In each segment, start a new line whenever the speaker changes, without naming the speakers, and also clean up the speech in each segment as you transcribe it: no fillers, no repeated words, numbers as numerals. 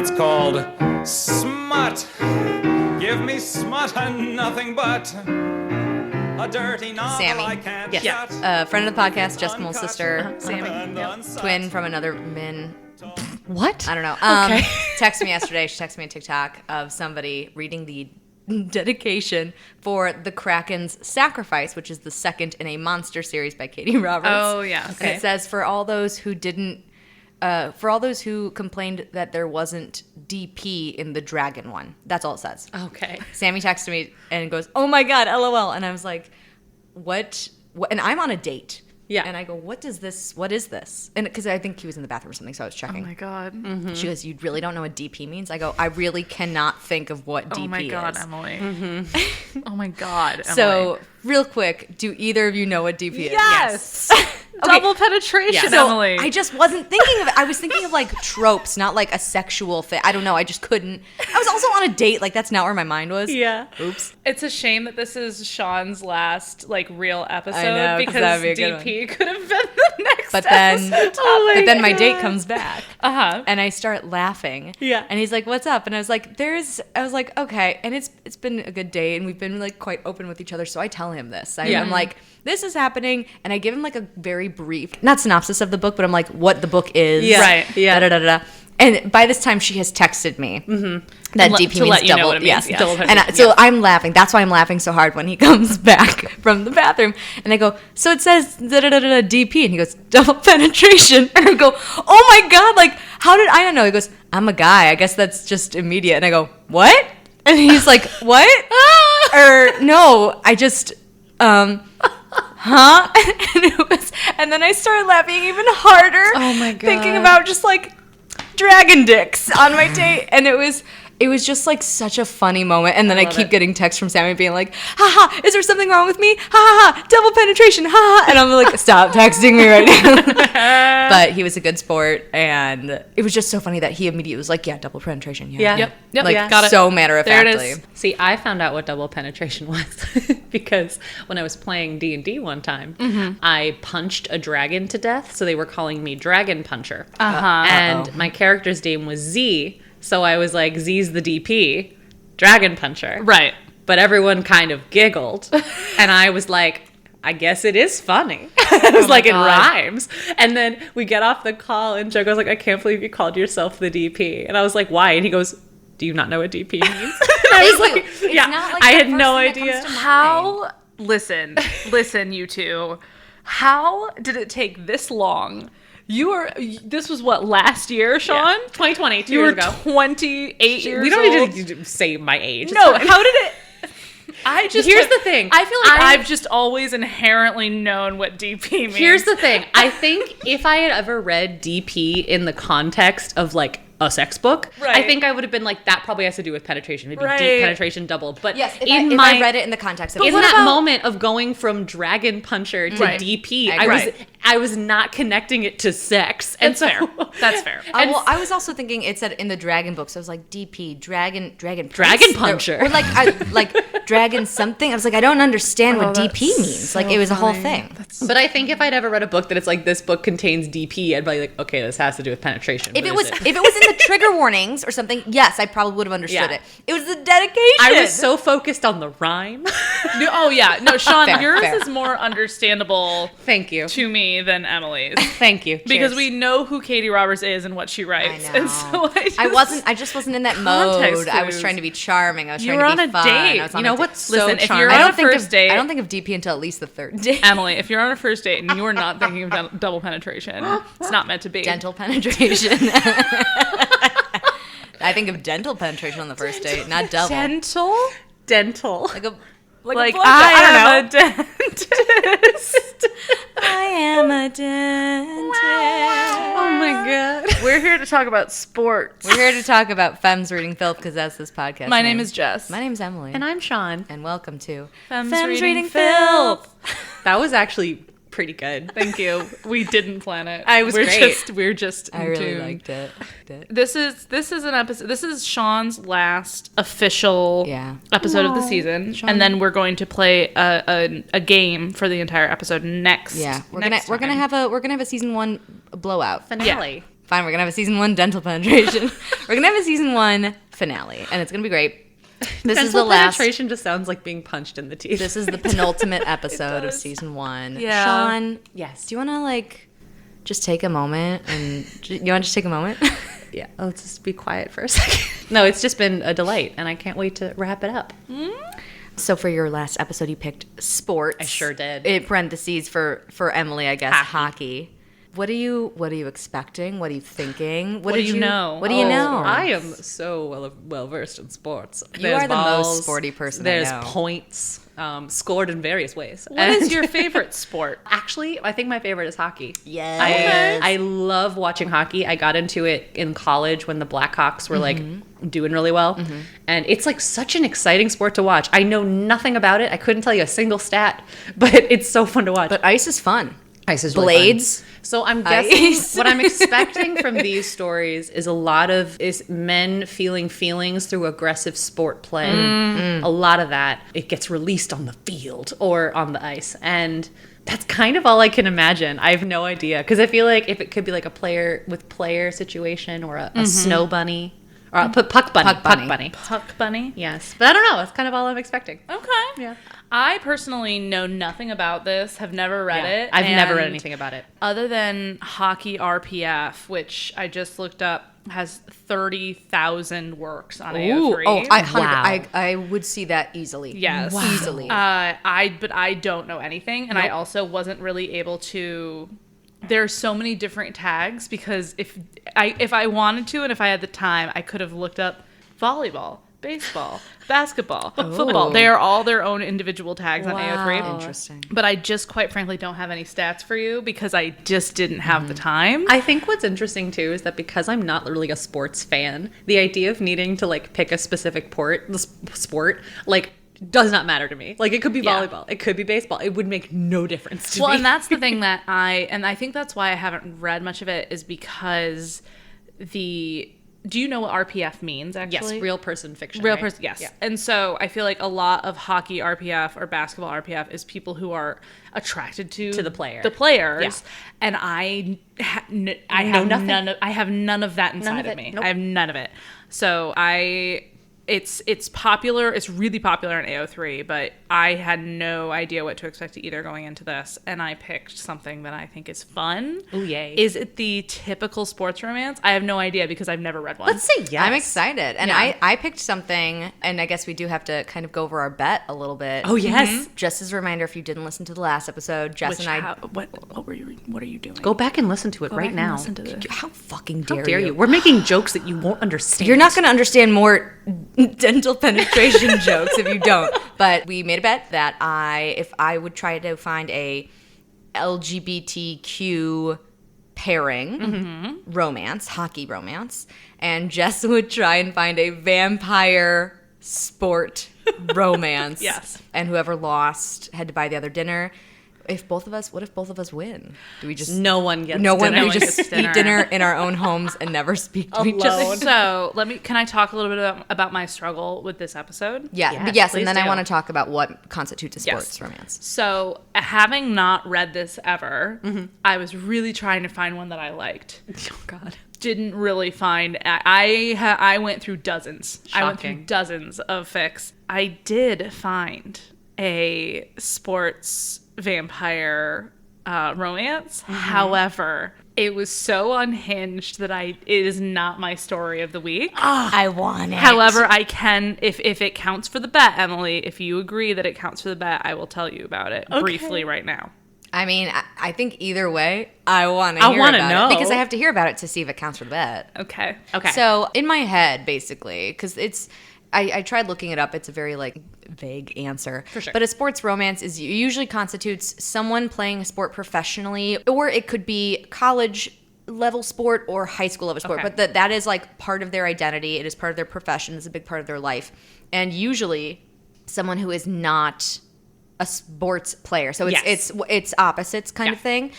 It's called Smut. Give me smut and nothing but a dirty novel
Sammy.
I can't
Yes.
shut.
Friend of the podcast, Jessica's sister,
Sammy.
twin from another min.
What?
I don't know.
Okay.
Texted me yesterday. She texted me a TikTok of somebody reading the dedication for The Kraken's Sacrifice, which is the second in a monster series by Katie Roberts.
Oh, yeah.
And
Okay.
it says, for all those who complained that there wasn't DP in the dragon one. That's all it says.
Okay.
Sammy texted me and goes, "Oh my God, LOL." And I was like, what? And I'm on a date.
Yeah.
And I go, what is this? And because I think he was in the bathroom or something, so I was
Oh
checking.
my God.
She goes, "You really don't know what DP means?" I go, "I really cannot think of what DP is."
Oh my God, Emily. Oh my God, Emily.
So, real quick, do either of you know what DP is?
Yes.
Okay.
Double penetration,
Yeah. So
Emily.
I just wasn't thinking of it. I was thinking of like tropes, not like a sexual thing. I don't know. I just couldn't. I was also on a date. Like, that's not where my mind was.
Yeah.
Oops.
It's a shame that this is Sean's last like real episode
I know, 'cause
because
that'd be a good
DP could have been the next
But then,
episode.
but then my date comes back.
Uh-huh.
And I start laughing.
Yeah.
And he's like, "What's up?" And I was like, okay. And it's been a good day, and we've been like quite open with each other. So I tell him this. I'm like, "This is happening," and I give him like a very brief, not synopsis of the book, but I'm like, what the book is.
Yeah. Right. Yeah.
Da, da, da, da. And by this time, she has texted me that DP
to
means
let you know
double.
what it means,
Yes,
yeah.
double
Double
penetration. And so I'm laughing. That's why I'm laughing so hard when he comes back from the bathroom. And I go, "So it says da da da da DP," and he goes, "Double penetration." And I go, "Oh my God! Like, how did I not know?" He goes, "I'm a guy. I guess that's just immediate." And I go, "What?" And he's like, "What?" Or no, I just huh? And then I started laughing even harder.
Oh my God.
Thinking about just like dragon dicks on my date, and it was just like such a funny moment. And then I keep getting texts from Sammy being like, "Ha, is there something wrong with me? Ha, double penetration, ha." And I'm like, "Stop texting me right now." But he was a good sport, and it was just so funny that he immediately was like, "Yeah, double penetration."
Yeah. Yep.
Like,
Yeah. Got it.
so matter of
There it
factly.
is.
See, I found out what double penetration was because when I was playing D&D one time, I punched a dragon to death, so they were calling me Dragon Puncher. And my character's name was Z, so I was like, Z's the DP, Dragon Puncher.
Right.
But everyone kind of giggled, and I was like, I guess it is funny. It was like, it rhymes. And then we get off the call, and Joe goes like, "I can't believe you called yourself the DP." And I was like, "Why?" And he goes, "Do you not know what DP means?" And I was like, "Yeah,
not like
I
the
had
first
no
thing that
idea."
comes to mind.
How? Listen, you two. How did it take this long? This was what, last year, Sean?
2020, 2
You
years
were
ago.
28 years
We don't
old.
need to say my age. It's
No,
fine.
how did it? Here's
the thing.
I feel like
I-
I've just always inherently known what DP means.
Here's the thing. I think if I had ever read DP in the context of like a sex book, I
Right.
think I would have been like, that probably has to do with penetration. Maybe
Right.
deep penetration doubled. But
Yes, if
in
I read it in the context of
in
what
that
about-
moment of going from Dragon Puncher to
Right.
DP,
I agree.
I was not connecting it to sex.
That's fair. That's fair.
well, I was also thinking it said in the dragon books. I was like, DP, dragon
Dragon
prince?
puncher.
or like like dragon something. I was like, I don't understand what DP means. Like, it was a whole thing.
But I think if I'd ever read a book that it's like, this book contains DP, I'd be like, okay, this has to do with penetration.
If
What
it
is
was in the trigger warnings or something, yes, I probably would have understood
Yeah.
it. It was the dedication.
I was so focused on the rhyme.
Oh yeah, no, Sean,
Fair,
yours
fair.
is more understandable
Thank you.
to me than Emily's
Thank you.
because
Cheers.
we know who Katie Roberts is and what she writes,
I know.
and so
I just wasn't in that
Context
mode. I was
clues.
trying to be charming. I was
You
trying
were
to be
on a
fun.
date.
I was on
You know
a date.
what's
Listen,
so
if
charming?
you're
I
on
don't
a
think
first
of
date,
I don't think of DP until at least the third date.
Emily, if you're on a first date and you're not thinking of double penetration, it's not meant to be.
Dental penetration. I think of dental penetration on the first date, not double.
Dental?
like a
Like,
a
I am a dentist.
I am a dentist.
Oh my god. We're here to talk about sports.
We're here to talk about Femmes Reading Filth because that's this podcast.
My name is Jess.
My name's Emily.
And I'm Sean.
And welcome to
Femmes Reading Filth.
That was actually pretty good.
Thank you. We didn't plan it.
I was great.
We're just in
I really
tune.
liked it.
This is an episode. This is Sean's last official episode of the season, and then we're going to play a game for the entire episode next.
Yeah, we're
next
gonna have a season 1 blowout
Finale.
Fine, we're going to have a season 1 dental penetration. We're going to have a season 1 finale, and it's going to be great. This is the last.
Penetration just sounds like being punched in the teeth.
This is the penultimate episode of season 1.
Yeah.
Sean,
Yes.
do you want to like just take a moment you want to just take a moment?
Yeah, let's just be quiet for a second. No, it's just been a delight, and I can't wait to wrap it up.
So for your last episode, you picked sports.
I sure did.
In parentheses for Emilie, I guess, hockey. What are you expecting? What are you thinking?
What do you know?
What do you know?
I am so well versed in sports.
You are the most sporty person I
There's
know.
points scored in various ways.
What is your favorite sport?
Actually, I think my favorite is hockey.
Yes.
I love watching hockey. I got into it in college when the Blackhawks were like doing really well. And it's like such an exciting sport to watch. I know nothing about it. I couldn't tell you a single stat, but it's so fun to watch.
But ice is fun.
Ice is really
Blades.
fun. So I'm guessing
Ice.
what I'm expecting from these stories is a lot of men feeling feelings through aggressive sport play. A lot of that, it gets released on the field or on the ice. And that's kind of all I can imagine. I have no idea. Because I feel like if it could be like a player with player situation or a snow bunny. Or a puck bunny.
Puck bunny?
Yes. But I don't know. That's kind of all I'm expecting.
Okay.
Yeah.
I personally know nothing about this, have never read it.
I've never read
and
anything about it.
Other than Hockey RPF, which I just looked up, has 30,000 works on AO3.
Oh,
Wow.
I would see that easily.
Yes.
Wow. Easily.
But I don't know anything, and I also wasn't really able to. There's so many different tags because if I wanted to and if I had the time, I could have looked up volleyball, baseball, basketball, football. They are all their own individual tags on AO3.
Interesting.
But I just quite frankly don't have any stats for you because I just didn't have the time.
I think what's interesting too is that because I'm not really a sports fan, the idea of needing to like pick a specific sport like does not matter to me. Like it could be volleyball, it could be baseball. It would make no difference to me.
Well, and that's the thing that I think that's why I haven't read much of it is because do you know what RPF means, actually?
Yes, real person fiction.
Real
right?
person, yes.
Yeah.
And so I feel like a lot of hockey RPF or basketball RPF is people who are attracted to
the player.
the players.
Yeah.
And I have
nothing.
none of that inside of me.
Nope.
I have none of it. So it's popular. It's really popular in AO3, but I had no idea what to expect either going into this, and I picked something that I think is fun.
Ooh, yay.
Is it the typical sports romance? I have no idea because I've never read one.
Let's say yes.
I'm excited. And
Yeah.
I picked something, and I guess we do have to kind of go over our bet a little bit.
Oh, yes.
Just as a reminder, if you didn't listen to the last episode, Jess and I...
What are you doing?
Go back and listen to it right now.
Listen to this.
How fucking
How
dare,
dare you? We're making jokes that you won't understand.
You're not going to understand more dental penetration jokes if you don't. But we made a bet that if I would try to find a LGBTQ pairing romance, hockey romance, and Jess would try and find a vampire sport romance.
Yes.
And whoever lost had to buy the other dinner. What if both of us win? Do we just
No one gets
no one
dinner.
we just
gets
eat
dinner.
dinner in our own homes and never speak to each other?
So can I talk a little bit about my struggle with this episode?
Yes,
Yes,
and then
please
I
do.
want to talk about what constitutes a
Yes.
sports romance.
So having not read this ever, I was really trying to find one that I liked.
Oh, God.
Didn't really find. I went through dozens. I went through
Shocking.
dozens of fics. I did find a sports vampire romance. However, it was so unhinged that it is not my story of the week.
I want it.
However, I can, if it counts for the bet, Emily, if you agree that it counts for the bet, I will tell you about it briefly right now.
I mean, I think either way, I want to
I
hear
wanna
about
know.
it because I have to hear about it to see if it counts for the bet.
Okay.
So in my head, basically, because I tried looking it up. It's a very vague answer.
For sure.
But a sports romance usually constitutes someone playing a sport professionally, or it could be college level sport or high school level sport.
Okay.
But that is part of their identity. It is part of their profession. It's a big part of their life. And usually someone who is not a sports player. So it's opposites kind of thing.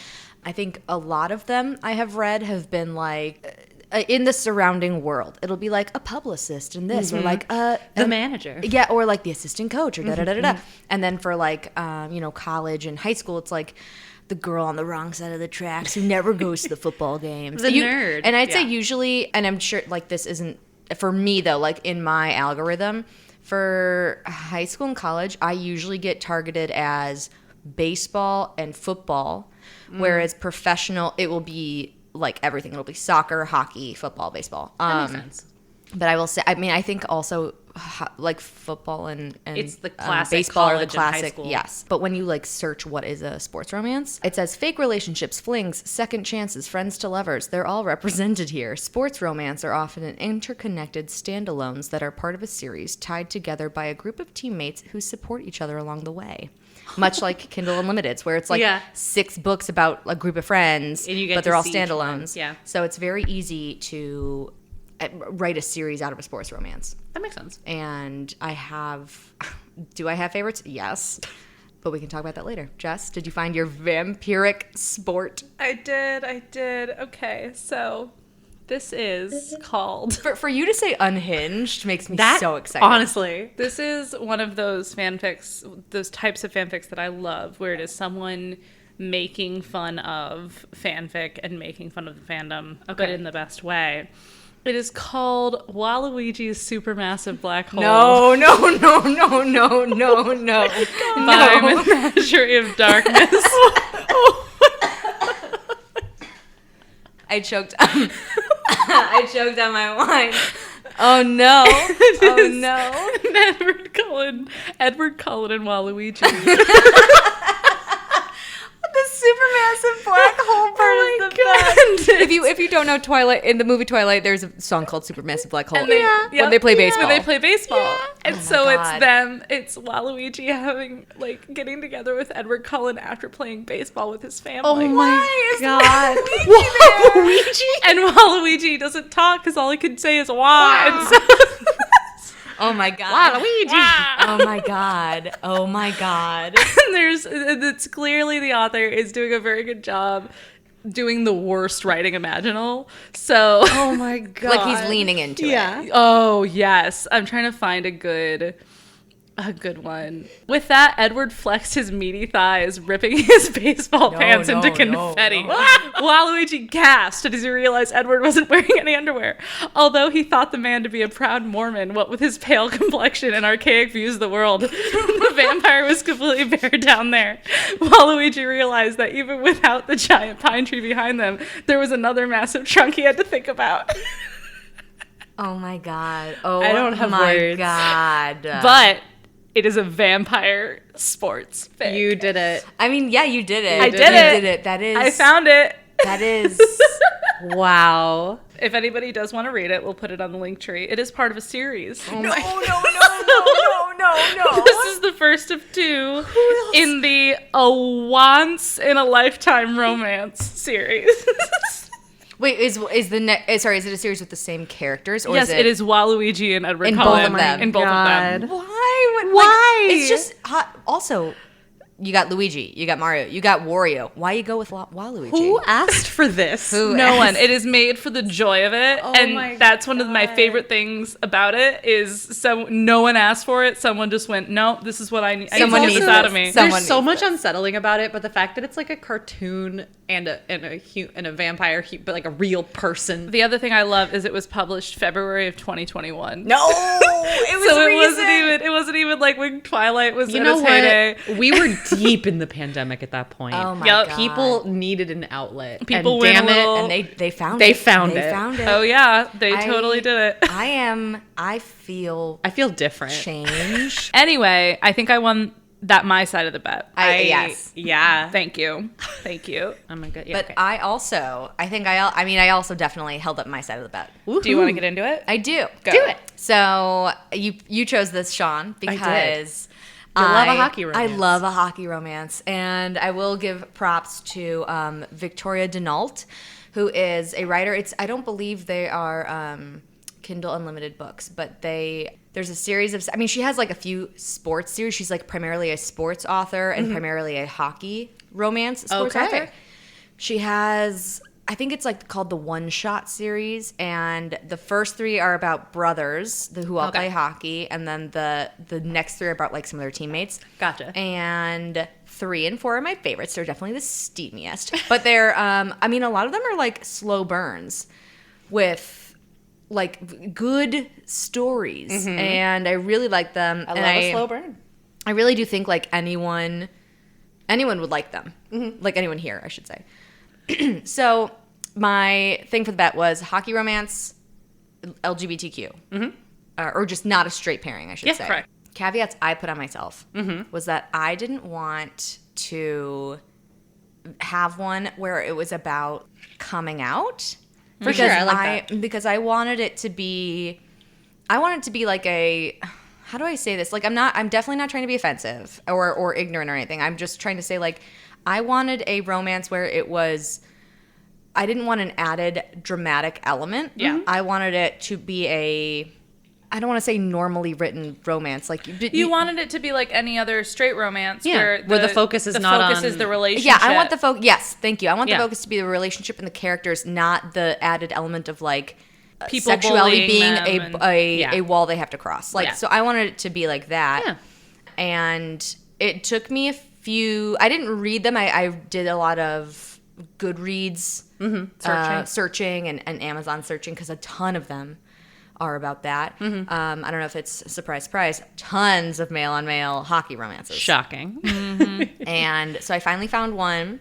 I think a lot of them I have read have been in the surrounding world. It'll be like a publicist in this, or like
the manager.
Yeah, or like the assistant coach, or da-da-da-da-da. And then for like, college and high school, it's like the girl on the wrong side of the tracks who never goes to the football games.
The nerd.
And I'd say usually, and I'm sure like this isn't, for me though, like in my algorithm, for high school and college, I usually get targeted as baseball and football, whereas professional, it will be like everything. It'll be soccer, hockey, football, baseball.
That makes sense.
But I will say, I think also like football and
It's the classic
baseball are the
college and high
classic,
school.
yes. But when you like search what is a sports romance, it says fake relationships, flings, second chances, friends to lovers. They're all represented here. Sports romance are often interconnected standalones that are part of a series tied together by a group of teammates who support each other along the way. Much like Kindle Unlimited's, where it's like 6 books about a group of friends,
And you get
but they're
to
all
see each one.
standalones.
Yeah.
So it's very easy to write a series out of a sports romance.
That makes sense.
And do I have favorites? Yes. But we can talk about that later. Jess, did you find your vampiric sport?
I did. Okay, so this is called...
For you to say unhinged makes me so excited.
Honestly.
This is one of those fanfics, those types of fanfics that I love, where it is someone making fun of fanfic and making fun of the fandom, but in the best way. It is called Waluigi's Supermassive Black Hole.
No.
By Menagerie of Darkness.
I choked. I choked on my wine. Oh no! Oh no!
Edward Cullen and Waluigi.
The supermassive black hole part is the best. If you don't know Twilight, in the movie Twilight, there's a song called Supermassive Black Hole. When they play baseball.
When they play baseball. And so
God.
it's Waluigi getting together with Edward Cullen after playing baseball with his family.
Oh my god.
Waluigi? And Waluigi doesn't talk because all he can say is wah. And so
Oh my god.
Waluigi.
Oh my god. Oh my god.
it's clearly the author is doing a very good job doing the worst writing imaginable. So
Oh my god.
Like he's leaning into it.
oh yes, I'm trying to find a good one. With that, Edward flexed his meaty thighs, ripping his baseball pants into confetti. Waluigi gasped as he realized Edward wasn't wearing any underwear. Although he thought the man to be a proud Mormon, what with his pale complexion and archaic views of the world, the vampire was completely bare down there. Waluigi realized that even without the giant pine tree behind them, there was another massive trunk he had to think about.
Oh my god. Oh
I don't have
my
words.
god.
But it is a vampire sports fic.
You did it.
I mean, yeah, you did it.
I did
You
it.
did it. That is.
I found it.
That is.
Wow.
If anybody does want to read it, we'll put it on the link tree. It is part of a series.
No.
This is the first of 2 in the A Once in a Lifetime Romance series.
Wait, is it a series with the same characters, or
Yes,
is
it is Waluigi and Edward
In
Cullen.
both of them.
In both of them.
Why? It's just hot. Also, you got Luigi, you got Mario, you got Wario. Why you go with Waluigi?
Who asked for this?
No one. It is made for the joy of it,
my
and that's one of my favorite things about it. Is no one asked for it. Someone just went, no, this is what I need.
Someone
I need
needs
this out
this.
of me.
Someone
There's so
needs
much
this.
unsettling about it, but the fact that it's like a cartoon and a vampire, but like a real person.
The other thing I love is it was published February of 2021.
No, it was
So
recent.
it wasn't even like when Twilight was
You
in
know
its
what?
heyday.
We were deep in the pandemic at that point.
Oh my
Yep.
god.
People needed an outlet.
People
and
went
damn
a little-
it.
and they found
They
it.
found
They
it.
found it.
Oh yeah, they
I-
totally did it.
I feel
I feel different.
changed.
Anyway, I think I won my side of the bet.
Yes.
Yeah.
Thank you.
Oh my god. Yeah.
But I also definitely held up my side of the bet.
Do you want to get into it?
I do.
Go.
Do it. So you chose this, Sean, because
You love a hockey romance.
I love a hockey romance, and I will give props to Victoria Denault, who is a writer. I don't believe they are Kindle Unlimited books, but there's a series of. I mean, she has like a few sports series. She's like primarily a sports author and primarily a hockey romance sports
Okay.
author. She has. I think it's like called the One Shot series, and the first 3 are about brothers who all play hockey, and then the next 3 are about like some of their teammates.
Gotcha.
And 3 and 4 are my favorites. They're definitely the steamiest, but they're I mean, a lot of them are like slow burns with like good stories, and I really like them.
I love a slow burn.
I really do think like anyone would like them. Like anyone here, I should say. So my thing for the bet was hockey romance, LGBTQ, or just not a straight pairing, I should say.
correct.
Caveats I put on myself was that I didn't want to have one where it was about coming out.
For sure, I like that.
Because I wanted it to be like a, how do I say this? Like I'm definitely not trying to be offensive or ignorant or anything. I'm just trying to say like I wanted a romance where I didn't want an added dramatic element.
Yeah.
I wanted it to be I don't want to say normally written romance. Like
You wanted it to be like any other straight romance where
the focus is not
focus
on-
is the relationship.
Yeah, I want the focus. Yes, thank you. I want the
Yeah.
focus to be the relationship and the characters, not the added element of like
People
sexuality
bullying
being
them
a wall they have to cross. Like,
Yeah.
so I wanted it to be like that.
Yeah.
And it took me a few. I didn't read them. I did a lot of Goodreads searching and Amazon searching because a ton of them are about that. I don't know if it's surprise, tons of male on male hockey romances.
Shocking.
And so I finally found one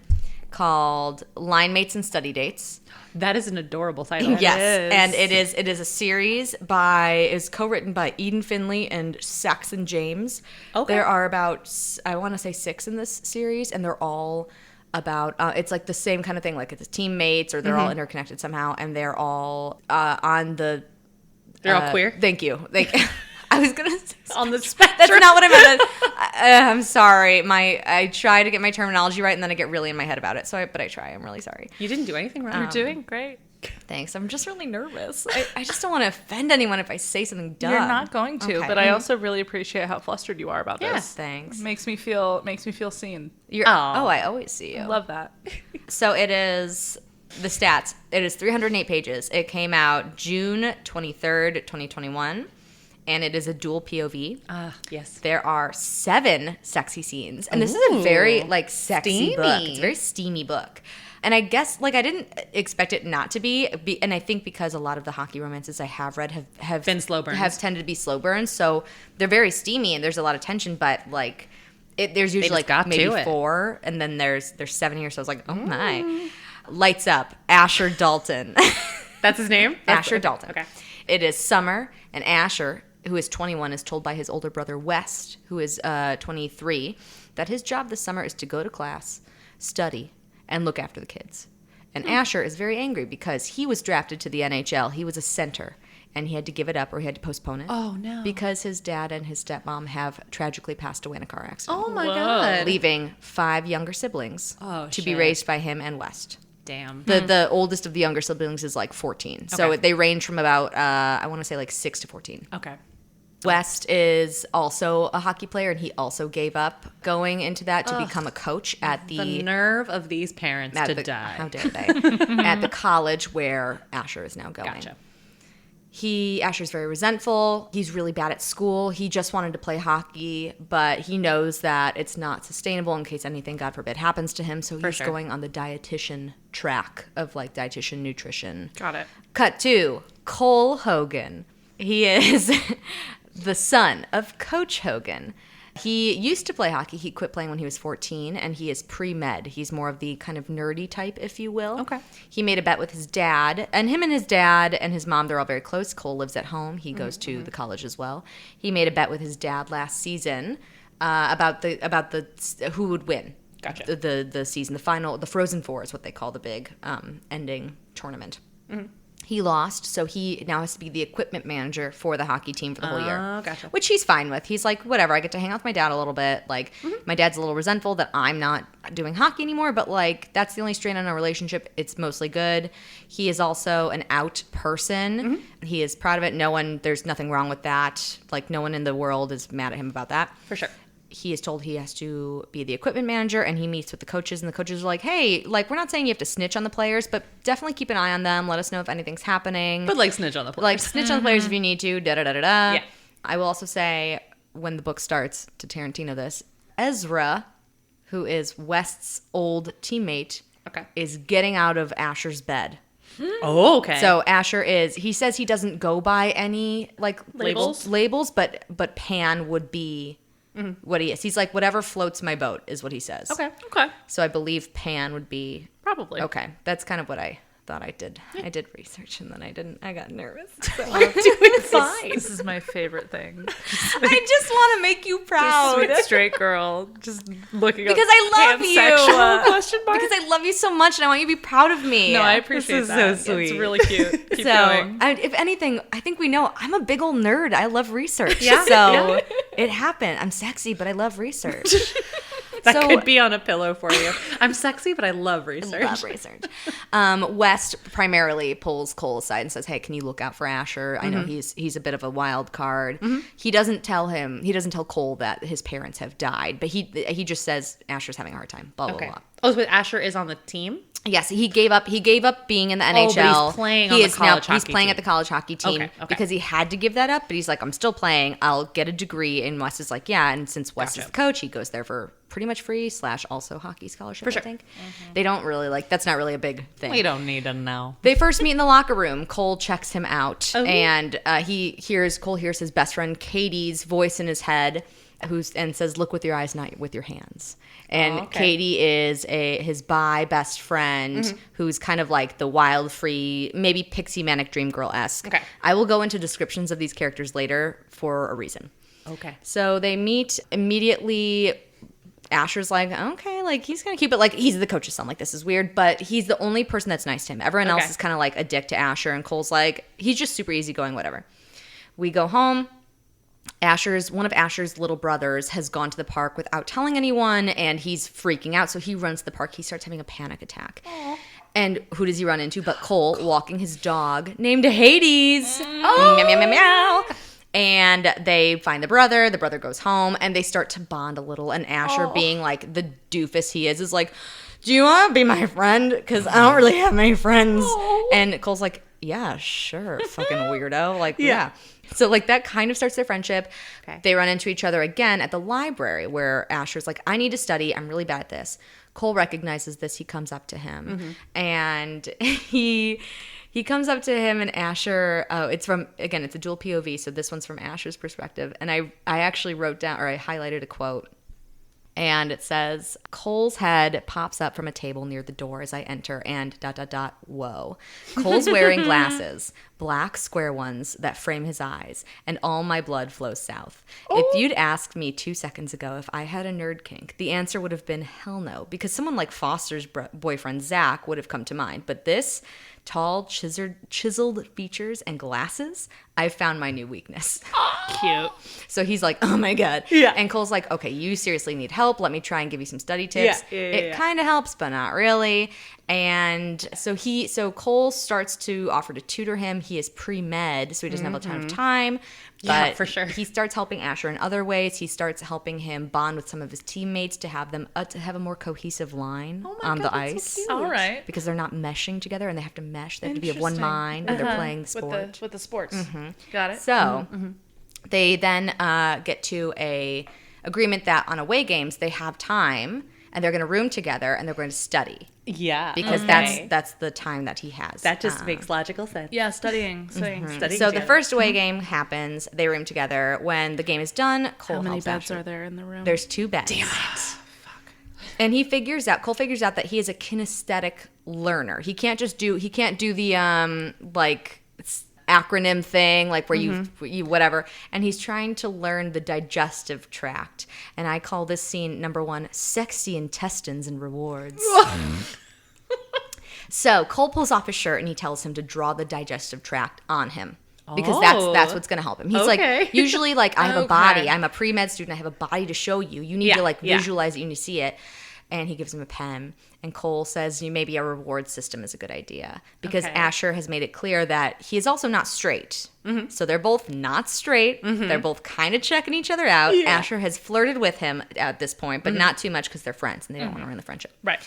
called Line Mates and Study Dates.
That is an adorable title.
Yes,
is.
and it is a series is co-written by Eden Finley and Saxon James.
Okay.
There are about, I want to say 6 in this series, and they're all about, it's like the same kind of thing, like it's teammates or they're all interconnected somehow, and they're all on the...
They're all queer?
Thank you. I was going to say...
On the spectrum.
That's not what I meant. I'm sorry. I try to get my terminology right, and then I get really in my head about it. But I try. I'm really sorry.
You didn't do anything wrong.
You're doing great.
Thanks. I'm just really nervous. I just don't want to offend anyone if I say something dumb.
You're not going to,
Okay.
but I also really appreciate how flustered you are about this.
Thanks.
Makes me feel seen.
I always see you.
I love that.
So it is the stats. It is 308 pages. It came out June 23rd, 2021. And it is a dual POV.
Yes.
There are 7 sexy scenes. And this is a very, like, sexy book. It's a very steamy book. And I guess, like, I didn't expect it not to be. And I think because a lot of the hockey romances I have read have
Been slow burns.
Have tended to be slow burns. So they're very steamy and there's a lot of tension. But, like, there's usually,
just got
like, maybe
to it.
4. And then there's 7 here. So I was like, oh, my. Lights Up, Asher Dalton.
That's his name?
Asher Dalton.
Okay.
It is summer, and Asher, who is 21, is told by his older brother West, who is 23, that his job this summer is to go to class, study, and look after the kids. And Asher is very angry because he was drafted to the NHL. He was a center, and he had to give it up or he had to postpone it.
Oh, no.
Because his dad and his stepmom have tragically passed away in a car accident,
Oh, my
Whoa.
God.
leaving 5 younger siblings
Oh,
to be
shit.
raised by him and West.
Damn.
The oldest of the younger siblings is like 14. So
Okay.
they range from about, I want to say like 6 to 14.
Okay.
West is also a hockey player, and he also gave up going into that to become a coach at
The nerve of these parents to die.
How dare they? At the college where Asher is now going.
Gotcha.
Asher's very resentful. He's really bad at school. He just wanted to play hockey, but he knows that it's not sustainable in case anything, God forbid, happens to him. So he's
sure.
going on the dietitian track of like dietitian nutrition.
Got it.
Cut to Cole Hogan. He is the son of Coach Hogan. He used to play hockey. He quit playing when he was 14, and he is pre-med. He's more of the kind of nerdy type, if you will.
Okay.
He made a bet with his dad, and him and his dad and his mom, they're all very close. Cole lives at home. He goes to the college as well. He made a bet with his dad last season about the who would win.
Gotcha.
The season, the Frozen Four is what they call the big ending tournament. He lost, so he now has to be the equipment manager for the hockey team for the whole year.
Oh, gotcha.
Which he's fine with. He's like, whatever, I get to hang out with my dad a little bit. Like, my dad's a little resentful that I'm not doing hockey anymore, but, like, that's the only strain on our relationship. It's mostly good. He is also an out person. He is proud of it. There's nothing wrong with that. Like, no one in the world is mad at him about that.
For sure.
he is told he has to be the equipment manager, and he meets with the coaches, and the coaches are like, hey, like, we're not saying you have to snitch on the players, but definitely keep an eye on them. Let us know if anything's happening.
But like snitch on the players.
Like, snitch on the players if you need to, da-da-da-da-da.
Yeah.
I will also say, when the book starts, to Tarantino this, Ezra, who is West's old teammate, is getting out of Asher's bed.
Oh, okay.
So Asher he says he doesn't go by any, like, labels, but Pan would be what he is. He's like, whatever floats my boat is what he says.
Okay.
So I believe Pan would be.
Probably.
Okay. That's kind of what I thought I did. I did research, and then I didn't. I got nervous. So
I'm doing fine.
This is my favorite thing.
I just want to make you proud.
Sweet straight girl, just looking
Because
up
I love you.
question mark.
Because I love you so much, and I want you to be proud of me.
No, I appreciate
is
that.
so sweet.
It's really cute. Keep
So,
going.
if anything, I think we know I'm a big old nerd. I love research.
Yeah.
So it happened. I'm sexy, but I love research.
That
So-
could be on a pillow for you. I'm sexy, but I love research.
Love research. West primarily pulls Cole aside and says, hey, can you look out for Asher? I know he's a bit of a wild card. He doesn't tell Cole that his parents have died, but he just says Asher's having a hard time, blah, blah,
Okay.
blah.
Oh, but Asher is on the team?
Yes, he gave up being in the NHL.
but he's playing on the college
He's
hockey
playing
team.
at the college hockey team
Okay.
because he had to give that up, but he's like, I'm still playing. I'll get a degree. And West is like, yeah. And since West is the coach, he goes there for pretty much free / also hockey scholarship,
For sure.
I think. They don't really that's not really a big thing.
We don't need to know.
They first meet in the locker room. Cole checks him out,
Oh.
and Cole hears his best friend Katie's voice in his head, and says, "Look with your eyes, not with your hands." And
okay.
Katie is his bi best friend, who's kind of like the wild, free, maybe pixie manic dream girl esque.
Okay.
I will go into descriptions of these characters later for a reason.
Okay.
So they meet immediately. Asher's like, okay, like, he's gonna keep it like he's the coach's son. Like, this is weird, but he's the only person that's nice to him. Everyone else is kind of like a dick to Asher, and Cole's like, he's just super easygoing, whatever. We go home. One of Asher's little brothers has gone to the park without telling anyone, and he's freaking out. So he runs to the park. He starts having a panic attack. Aww. And who does he run into but Cole walking his dog named Hades. Oh. Meow, meow, meow, meow. And they find the brother goes home, and they start to bond a little, and Asher, being like the doofus he is like, do you want to be my friend? Because I don't really have many friends. And Cole's like, yeah, sure, fucking weirdo. Like, yeah. So, like, that kind of starts their friendship.
Okay.
They run into each other again at the library, where Asher's like, I need to study. I'm really bad at this. Cole recognizes this. He comes up to him, and he comes up to him, and Asher, it's a dual POV, so this one's from Asher's perspective. And I actually wrote down, or I highlighted a quote, and it says, Cole's head pops up from a table near the door as I enter, and ... whoa. Cole's wearing glasses, black square ones that frame his eyes, and all my blood flows south. If you'd asked me 2 seconds ago if I had a nerd kink, the answer would have been hell no, because someone like Foster's boyfriend, Zach, would have come to mind. But this... tall, chiseled features and glasses, I've found my new weakness.
Cute.
So he's like, oh my God.
Yeah.
And Cole's like, okay, you seriously need help. Let me try and give you some study tips.
Yeah.
It kind of helps, but not really. And so Cole starts to offer to tutor him. He is pre-med, so he doesn't have a ton of time.
Yeah,
But
for sure.
he starts helping Asher in other ways. He starts helping him bond with some of his teammates to have them to have a more cohesive line on the ice.
All right.
Because they're not meshing together, and they have to mesh. They have to be of one mind when they're playing the sport.
With the sports. Got it.
So they then get to a agreement that on away games they have time, and they're going to room together, and they're going to study
Yeah.
because that's the time that he has.
That just makes logical sense.
Yeah, studying.
Studying
So the
together.
first away game happens. They room together. When the game is done, Cole
How many
helps
beds
Asher.
are there in the room?
There's 2 beds. Damn it. And Cole figures out that he is a kinesthetic learner. He can't do the like acronym thing, like where you whatever. And he's trying to learn the digestive tract. And I call this scene number 1, sexy intestines and rewards. So Cole pulls off his shirt and he tells him to draw the digestive tract on him. Because that's what's going to help him. He's like, usually, like, I have a body. I'm a pre-med student. I have a body to show you. You need to, like, visualize it. You need to see it. and he gives him a pen. And Cole says maybe a reward system is a good idea because Asher has made it clear that he is also not straight. So they're both not straight. They're both kind of checking each other out. Yeah. Asher has flirted with him at this point, but not too much because they're friends and they don't want to ruin the friendship.
Right.